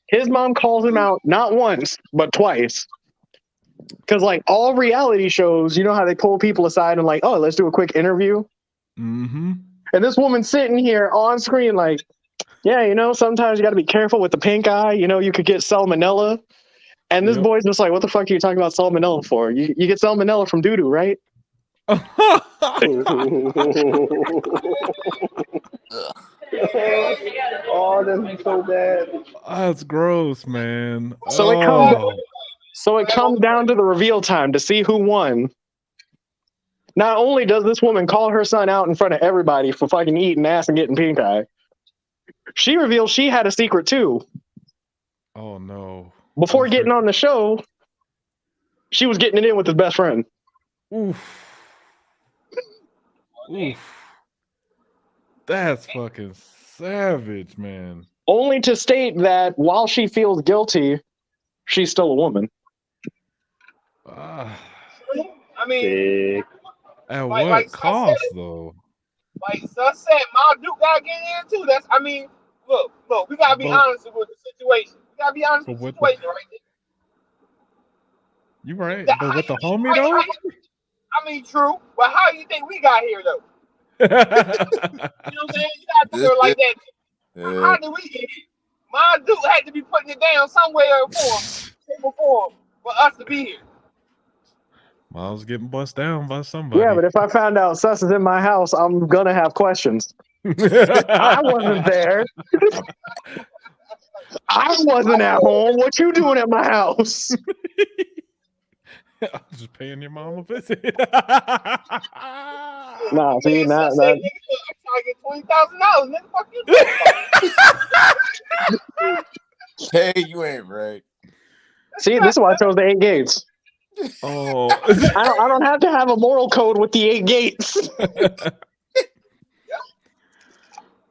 his mom calls him out not once but twice. Because like all reality shows, you know how they pull people aside and like, oh, let's do a quick interview. And this woman's sitting here on screen like, yeah, you know, sometimes you got to be careful with the pink eye. You know, you could get salmonella. And this boy's just like, what the fuck are you talking about salmonella for? You get salmonella from doo-doo, right? Oh, that's so bad. That's gross, man. So it comes down to the reveal time to see who won. Not only does this woman call her son out in front of everybody for fucking eating ass and getting pink eye, she reveals she had a secret too. Oh no. Before getting on the show, she was getting it in with his best friend. Oof. That's fucking savage, man. Only to state that while she feels guilty, she's still a woman. I mean, at what cost, though? Like Sus said, Ma Duke gotta get in too. That's, I mean, look, we gotta be honest with the situation. We gotta be honest with the situation, right there. You right, but with the homie though. I mean, true, but how do you think we got here though? You know what I'm saying? You gotta do it like that. How did we get here? Ma Duke had to be putting it down somewhere or form for us to be here. Miles getting bust down by somebody. Yeah, but if I found out Sus is in my house, I'm gonna have questions. I wasn't there. I wasn't at home. What you doing at my house? I'm just paying your mom a visit. Nah, see, Say, nah. nigga, look, I'm trying to get $20,000, nigga. Fuck you. Hey, you ain't right. See, this is why I chose the 8 gates. Oh, I don't have to have a moral code with the 8 gates.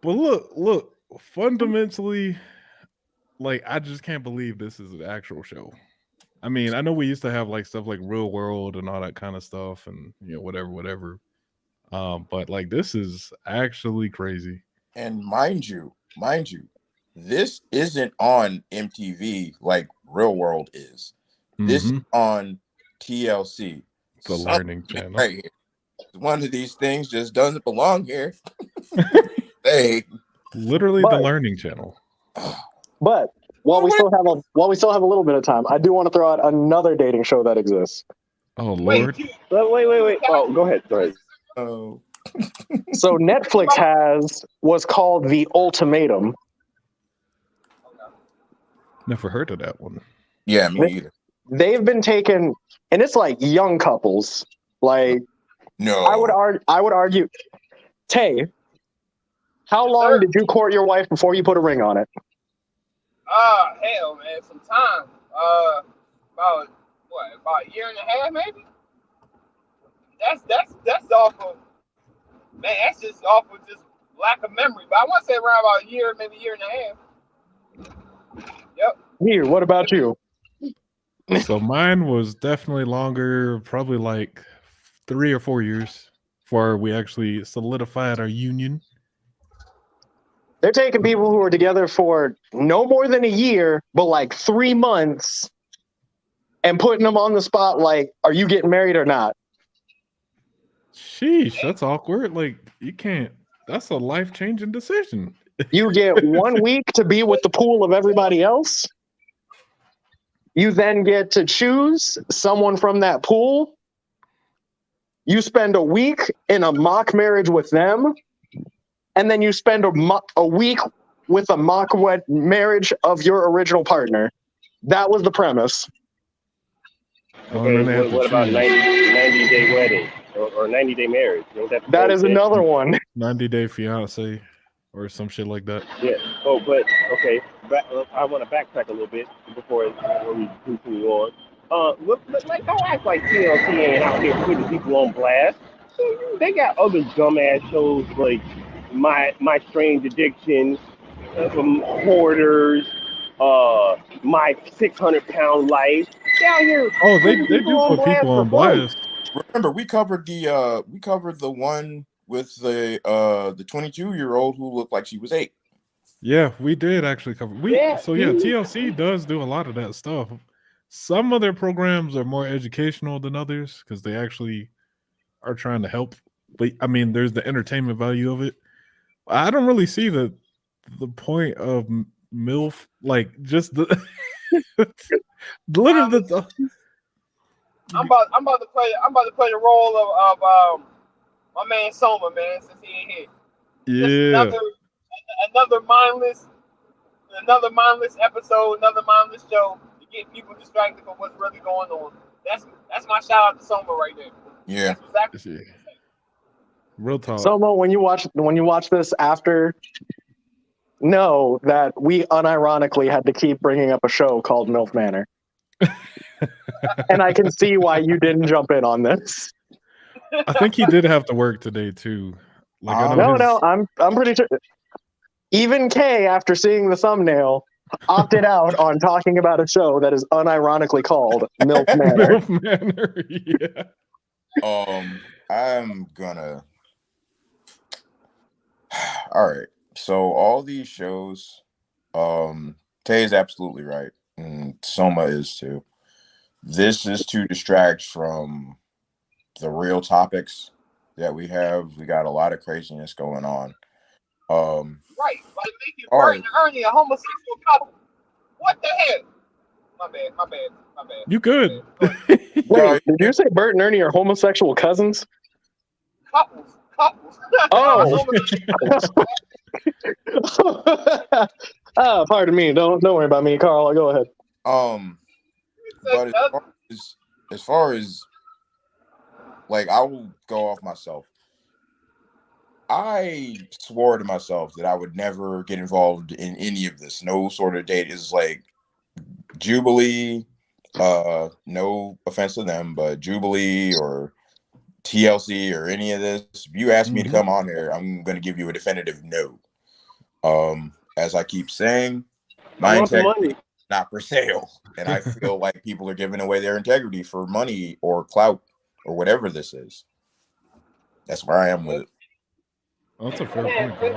but look, fundamentally, like I just can't believe this is an actual show. I mean, I know we used to have like stuff like Real World and all that kind of stuff, and whatever. But like this is actually crazy. And mind you, this isn't on MTV like Real World is. This is on TLC. The Learning Channel. Right here. One of these things just doesn't belong here. Hey, literally the Learning Channel. But while we still have a little bit of time, I do want to throw out another dating show that exists. Oh Lord! Wait. Oh, go ahead. Oh. So Netflix was called The Ultimatum. Never heard of that one. Yeah, me either. They've been taken, and it's like young couples. Like, no, I would argue. Tay, how long did you court your wife before you put a ring on it? Hell, man, some time. About a year and a half, maybe. That's awful. Man, that's just awful, just lack of memory. But I want to say around about a year, maybe a year and a half. Yep. Here, what about you? So mine was definitely longer, probably like 3 or 4 years before we actually solidified our union. They're taking people who are together for no more than a year, but like 3 months, and putting them on the spot like, are you getting married or not? Sheesh, that's awkward. Like, you can't, that's a life-changing decision. You get 1 week to be with the pool of everybody else. You then get to choose someone from that pool. You spend a week in a mock marriage with them. And then you spend a week with a mock marriage of your original partner. That was the premise. Okay, what about 90-day wedding or 90-day marriage? That is another one. 90-day fiance or some shit like that. Yeah. Oh, but okay. I want to backtrack a little bit before we continue on. Like, don't act like TLC ain't out here putting people on blast. So they got other dumbass shows like My Strange Addiction, Hoarders, My 600-Pound Life. Down here. Oh, they do put people on blast. Remember, we covered the one with the 22-year-old who looked like she was 8. Yeah, we did actually cover. TLC does do a lot of that stuff. Some of their programs are more educational than others because they actually are trying to help. But I mean, there's the entertainment value of it. I don't really see the point of MILF, like just the literally the. I'm about to play the role of my man Soma, man, since he ain't here. Yeah. Just another mindless episode, another mindless show to get people distracted from what's really going on. That's my shout out to Soma right there. Yeah. Exactly. Real talk. Soma, when you watch this after, know that we unironically had to keep bringing up a show called MILF Manor. And I can see why you didn't jump in on this. I think he did have to work today too. Like, no, I'm pretty sure. Even Kay, after seeing the thumbnail, opted out on talking about a show that is unironically called MILF Manor. MILF Manor, yeah. I'm gonna. All right. So all these shows, Tay is absolutely right, and Soma is too. This is to distract from the real topics that we have. We got a lot of craziness going on. Right, like making Bert and Ernie a homosexual couple. What the hell? My bad. You good? Wait, did you say Bert and Ernie are homosexual cousins? Couples. Oh. Pardon me. Don't worry about me, Carl. Go ahead. But as far as like, I will go off myself. I swore to myself that I would never get involved in any of this. No sort of date is like Jubilee. No offense to them, but Jubilee or TLC or any of this. If you ask me to come on here, I'm going to give you a definitive no. As I keep saying, my integrity is not for sale, and I feel like people are giving away their integrity for money or clout or whatever this is. That's where I am with it. Oh, that's a fair point, Carl.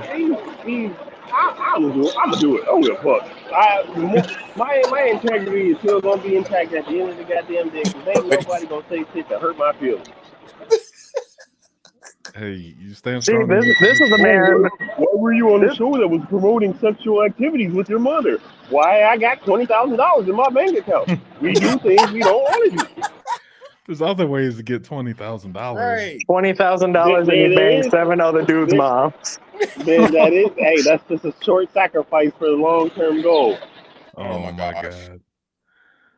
I'm gonna do it. I don't give a fuck. My integrity is still gonna be intact at the end of the goddamn day. Cause ain't nobody gonna say shit to hurt my feelings. Hey, you stand See, strong. this is a man. Why were you on the show that was promoting sexual activities with your mother? Why I got $20,000 in my bank account? We do things we don't want to do. There's other ways to get $20,000. Right. $20,000 and you bang 7 other dudes' moms. Then that is, hey, that's just a short sacrifice for the long-term goal. Oh my god.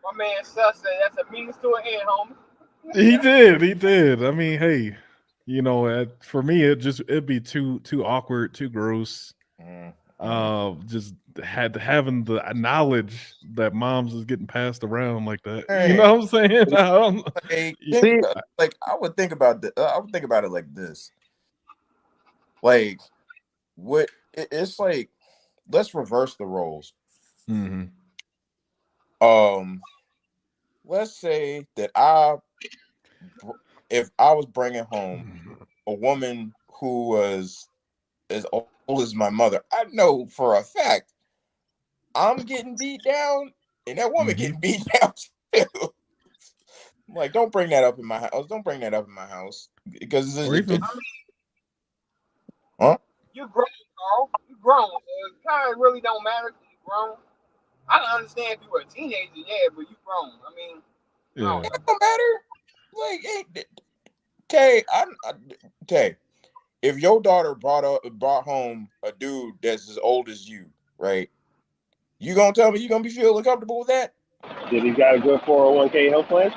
My man Sus said that's a means to an end, homie. He did. I mean, hey, you know, for me, it'd be too awkward, too gross. Just having the knowledge that moms is getting passed around like that. Hey. You know what I'm saying? I would think about it like this. Like, it's like, let's reverse the roles. Let's say that if I was bringing home a woman who was as old as my mother, I know for a fact I'm getting beat down and that woman getting beat down too. Like, don't bring that up in my house. Don't bring that up in my house because You grown, Carl. You grown. So it kind of really don't matter if you grown. I can understand if you were a teenager, yeah, but you grown. I mean, it don't matter. Like, Tay, if your daughter brought home a dude that's as old as you, right? You gonna tell me you gonna be feeling comfortable with that? Did he got a good 401k health plan?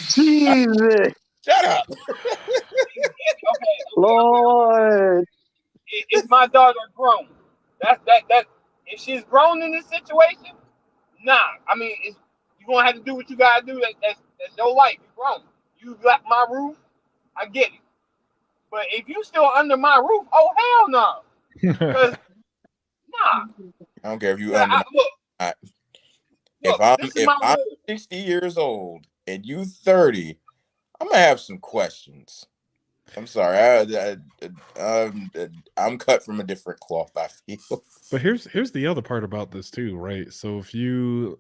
Jesus. Shut up. okay. Lord. Is my daughter grown? That. If she's grown in this situation, nah. I mean, you're gonna have to do what you gotta do. That's your life. You're grown. You left my roof. I get it. But if you still under my roof, oh hell no. Because nah. I don't care if you under my if I'm 60 years old and you 30, I'm gonna have some questions. I'm sorry, I'm cut from a different cloth, I feel. But here's the other part about this too, right? So if you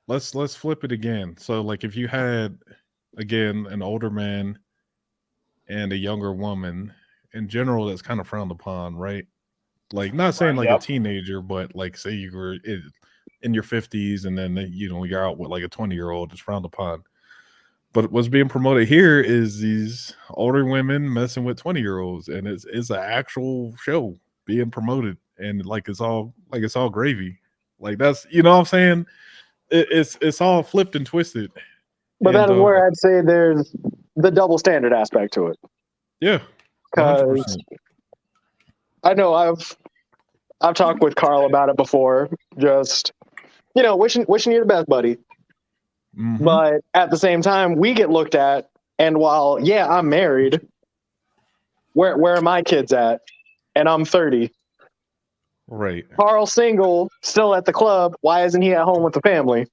let's flip it again. So like if you had again an older man and a younger woman, in general, that's kind of frowned upon, right? Like, not saying like a teenager, but like say you were in your 50s and then you're out with like a 20-year-old, it's frowned upon. But what's being promoted here is these older women messing with 20-year-olds, and it's an actual show being promoted, and like it's all gravy. Like, that's, you know what I'm saying? It's all flipped and twisted. But that is where I'd say there's the double standard aspect to it. Yeah, 'cause I know I've talked with Carl about it before. Just wishing you the best, buddy. But at the same time, we get looked at, and while I'm married, where are my kids at? And I'm 30. Right. Carl's single, still at the club. Why isn't he at home with the family?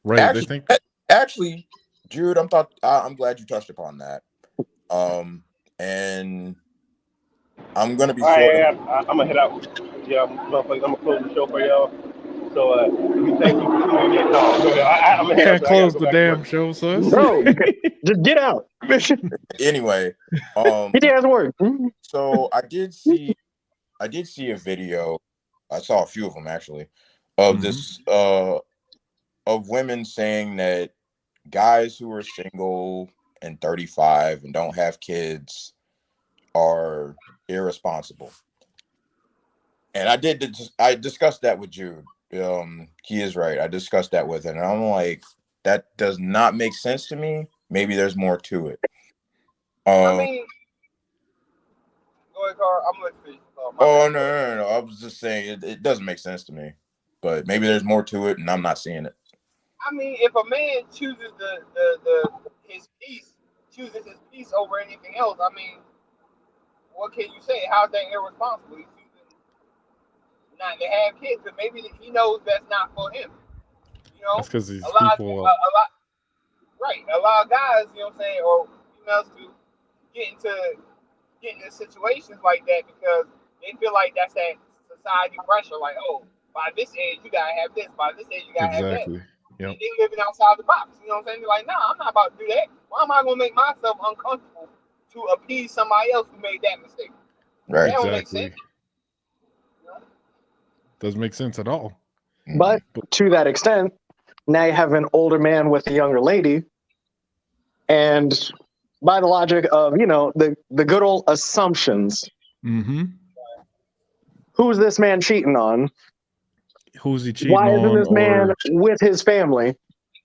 Right. Actually, Jude, I'm glad you touched upon that. And I'm gonna be short. I'm gonna head out. Yeah, I'm gonna close the show for y'all. So thank you for tuning in. No, go ahead. I'm Can't close the damn show, sus. Bro, just get out. Anyway, get your ass to work. So I did see a video. I saw a few of them actually of this of women saying that guys who are single and 35 and don't have kids are irresponsible. And I discussed that with Jude, he is right. I discussed that with him, and I'm like, that does not make sense to me. Maybe there's more to it. I mean, go ahead, Carl. I'm listening. No. I was just saying it doesn't make sense to me, but maybe there's more to it, and I'm not seeing it. I mean, if a man chooses his peace over anything else, I mean, what can you say? How's that irresponsible? He's choosing not to have kids, but maybe he knows that's not for him. You know, that's because these a lot, people. right? A lot of guys, you know what I'm saying, or females to get into situations like that because they feel like that's that society pressure. Like, oh, by this age you gotta have this. By this age you gotta have that. Exactly. Yep. And they living outside the box. You know what I'm saying? They're like, nah, I'm not about to do that. Why am I gonna make myself uncomfortable to appease somebody else who made that mistake? Right. That don't make Exactly. sense. You know? Doesn't make sense at all. But to that extent, now you have an older man with a younger lady, and by the logic of, you know, the good old assumptions, who's this man cheating on? Who's he cheating Why isn't on? this man with his family?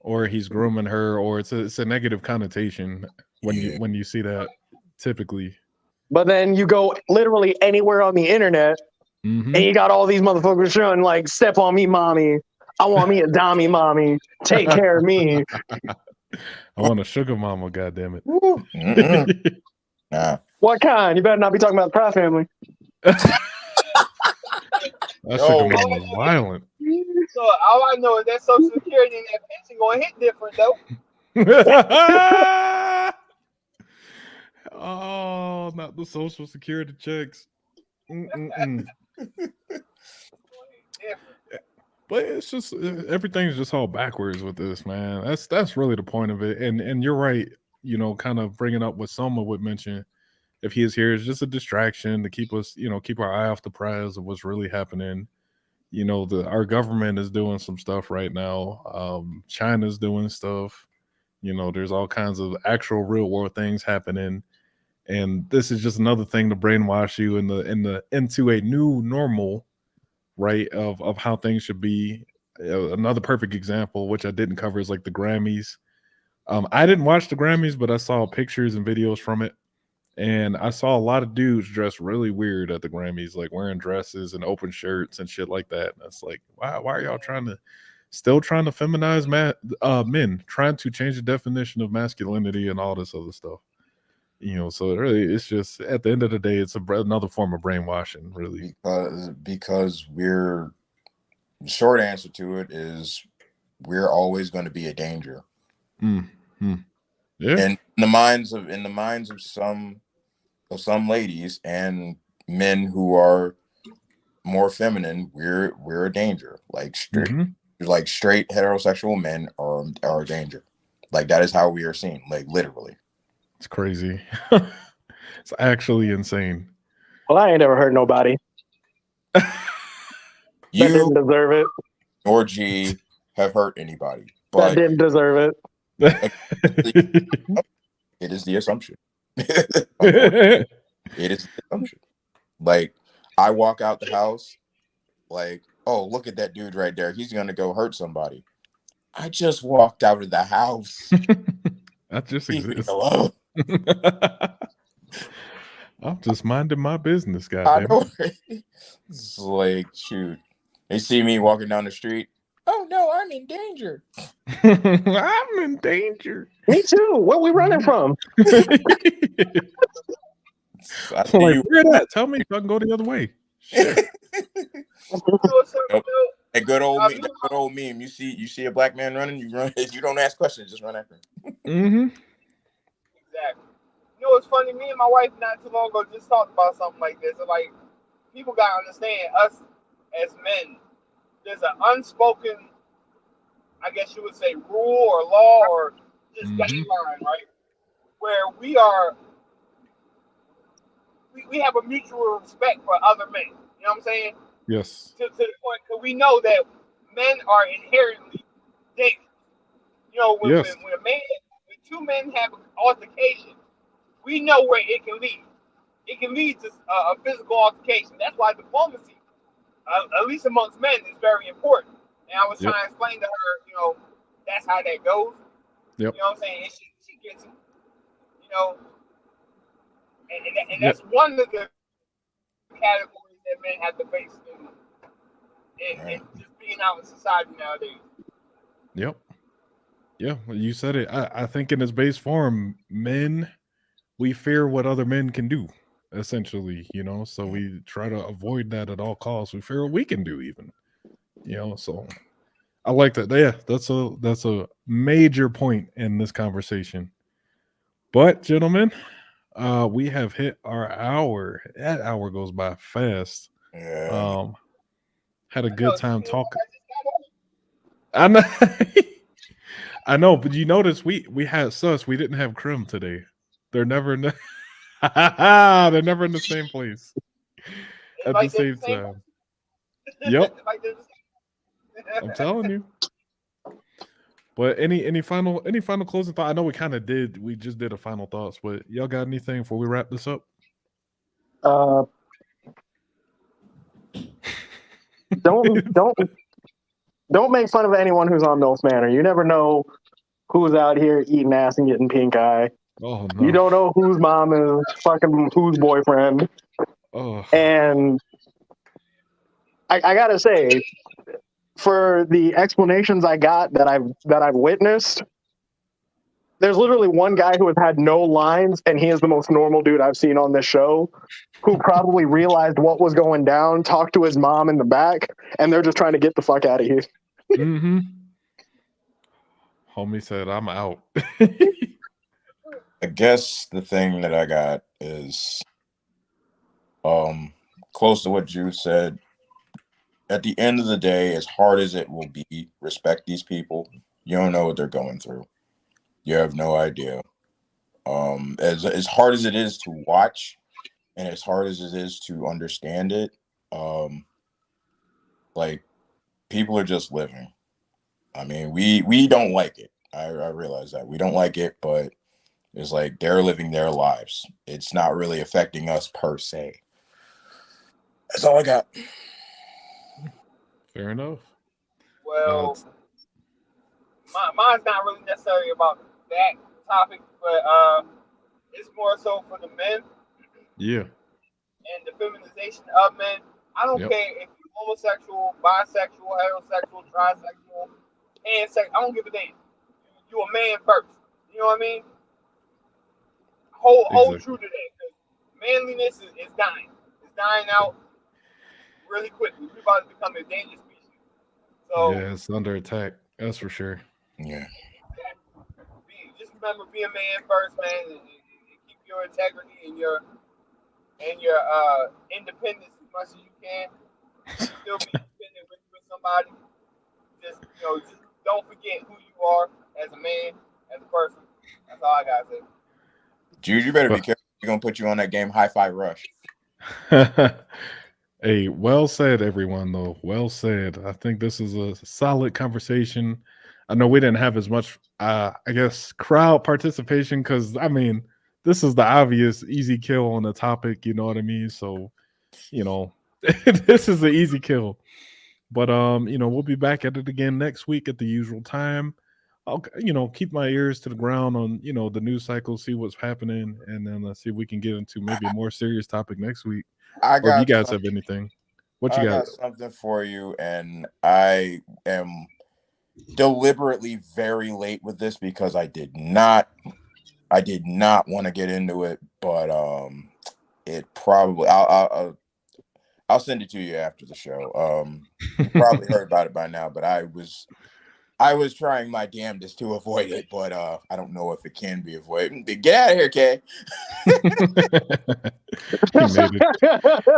Or he's grooming her, or it's a negative connotation when you see that typically. But then you go literally anywhere on the internet, and you got all these motherfuckers showing like, "Step on me, mommy. I want me a dommy, mommy. Take care of me." I want a sugar mama, goddammit. Nah. What kind? You better not be talking about the Pride family. That sugar mama is violent. So all I know is that Social Security and that pension gonna hit different though. Oh, not the Social Security checks. But it's just everything's just all backwards with this, man. That's really the point of it. And you're right. You know, kind of bringing up what Soma would mention. If he is here, it's just a distraction to keep us, you know, keep our eye off the prize of what's really happening. You know, our government is doing some stuff right now. China's doing stuff. You know, there's all kinds of actual real world things happening. And this is just another thing to brainwash you into a new normal, right? Of how things should be. Another perfect example, which I didn't cover, is like the Grammys. I didn't watch the Grammys, but I saw pictures and videos from it. And I saw a lot of dudes dressed really weird at the Grammys, like wearing dresses and open shirts and shit like that. And it's like, why are y'all still trying to feminize men, trying to change the definition of masculinity and all this other stuff? You know, so it's just, at the end of the day, it's another form of brainwashing, really. Because the short answer to it is we're always going to be a danger. Yeah. And in the minds of some ladies and men who are more feminine, we're a danger. Like straight heterosexual men are a danger. Like that is how we are seen. Like literally. It's crazy. It's actually insane. Well, I ain't ever heard nobody. You that didn't deserve it. Or G have hurt anybody. But that didn't deserve it. It is the assumption. It is the assumption. Like, I walk out the house, like, oh, look at that dude right there. He's gonna go hurt somebody. I just walked out of the house. That just exists. Hello. I'm just minding my business, I goddamn. know. It's like, shoot. They see me walking down the street. Oh no, I'm in danger. I'm in danger. Me too. Where we running from? Like, where that? Tell me so I can go the other way. That good old meme. You see a black man running, you run. You don't ask questions, just run after him. Exactly. You know what's funny? Me and my wife not too long ago just talked about something like this. So, like, people gotta understand us as men. There's an unspoken, I guess you would say, rule or law or just guideline, right? Where we have a mutual respect for other men. You know what I'm saying? Yes. To the point, because we know that men are inherently dangerous. You know, when two men have an altercation, we know where it can lead. It can lead to a physical altercation. That's why diplomacy at least amongst men, is very important. And I was Yep. trying to explain to her, that's how that goes. Yep. You know what I'm saying? And she gets it. And Yep. that's one of the categories that men have to face in just being out in society nowadays. Yep. Yeah, well, you said it. I think in its base form, men, we fear what other men can do, essentially, so we try to avoid that at all costs. We fear what we can do even. So I like that. Yeah, that's a major point in this conversation. But gentlemen, we have hit our hour. That hour goes by fast. Yeah. Had a good time talking. I know. I know, but you notice we had Sus. We didn't have Krim today. They're never in the they're never in the same place at the same time. Yep. I'm telling you. But any final closing thought? I know we just did a final thoughts, but y'all got anything before we wrap this up? Don't make fun of anyone who's on MILF Manor. You never know who's out here eating ass and getting pink eye. Oh no. You don't know whose mom is fucking whose boyfriend. Oh. And I gotta say, for the explanations I got that I've witnessed, there's literally one guy who has had no lines, and he is the most normal dude I've seen on this show, who probably realized what was going down, talked to his mom in the back, and they're just trying to get the fuck out of here. Mm-hmm. Homie said, "I'm out." I guess the thing that I got is close to what Jude said. At the end of the day, as hard as it will be, respect these people. You don't know what they're going through. You have no idea. As hard as it is to watch, and as hard as it is to understand it, like, people are just living. I mean, we don't like it. I realize that we don't like it, but it's like they're living their lives. It's not really affecting us per se. That's all I got. Fair enough. Well, mine's not really necessarily about that topic, but it's more so for the men. Yeah. And the feminization of men. I don't care if you're homosexual, bisexual, heterosexual, trisexual, pansexual. I don't give a damn. You a man first. You know what I mean? Hold true to that. Manliness is dying. It's dying out really quickly. We're about to become a dangerous species. So yeah, it's under attack. That's for sure. Yeah. Just remember, be a man first, man, and keep your integrity and your independence as much as you can. Still be independent with somebody. Just don't forget who you are as a man, as a person. That's all I gotta say. Jude, you better be careful. We're gonna put you on that game Hi-Fi Rush. Hey, well said, everyone, though. Well said. I think this is a solid conversation. I know we didn't have as much, I guess, crowd participation because, I mean, this is the obvious easy kill on the topic. You know what I mean? So, this is the easy kill. But, we'll be back at it again next week at the usual time. I'll, keep my ears to the ground on, the news cycle, see what's happening, and then let's see if we can get into maybe a more serious topic next week. Or if you guys have anything. What you got? I got something for you, and I am deliberately very late with this because I did not want to get into it, but it probably I'll send it to you after the show. You probably heard about it by now, but I was trying my damnedest to avoid it, but I don't know if it can be avoided. Get out of here, Kay.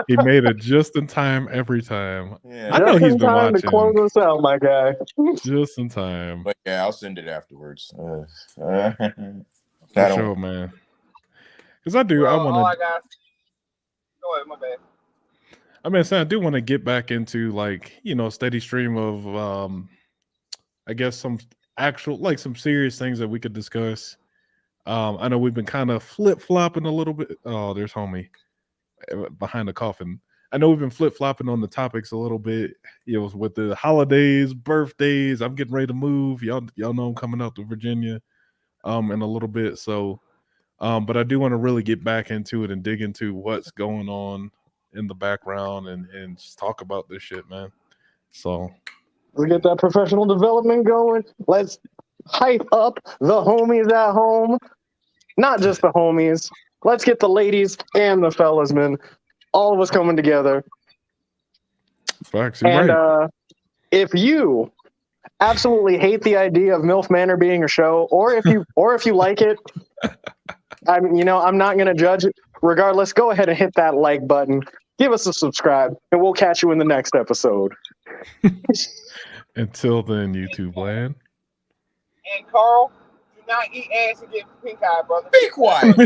He made it just in time every time. Yeah. I know he's been watching. To close us out, my guy. Just in time. But yeah, I'll send it afterwards. For sure, man. Because I want to. All I got. Go ahead, my bad. I mean, I do want to get back into steady stream of I guess some actual some serious things that we could discuss. I know we've been kind of flip-flopping a little bit. Oh, there's homie behind the coffin. I know we've been flip flopping on the topics a little bit. You know, with the holidays, birthdays. I'm getting ready to move. Y'all know I'm coming out to Virginia, in a little bit. So, but I do want to really get back into it and dig into what's going on in the background and just talk about this shit, man. So let's get that professional development going. Let's hype up the homies at home. Not just the homies. Let's get the ladies and the fellas, man. All of us coming together. Facts, you're and right. If you absolutely hate the idea of MILF Manor being a show, or if you like it, I'm not gonna judge it. Regardless, go ahead and hit that like button. Give us a subscribe, and we'll catch you in the next episode. Until then, YouTube land. And Carl, do not eat ass and get pink eye, brother. Be quiet.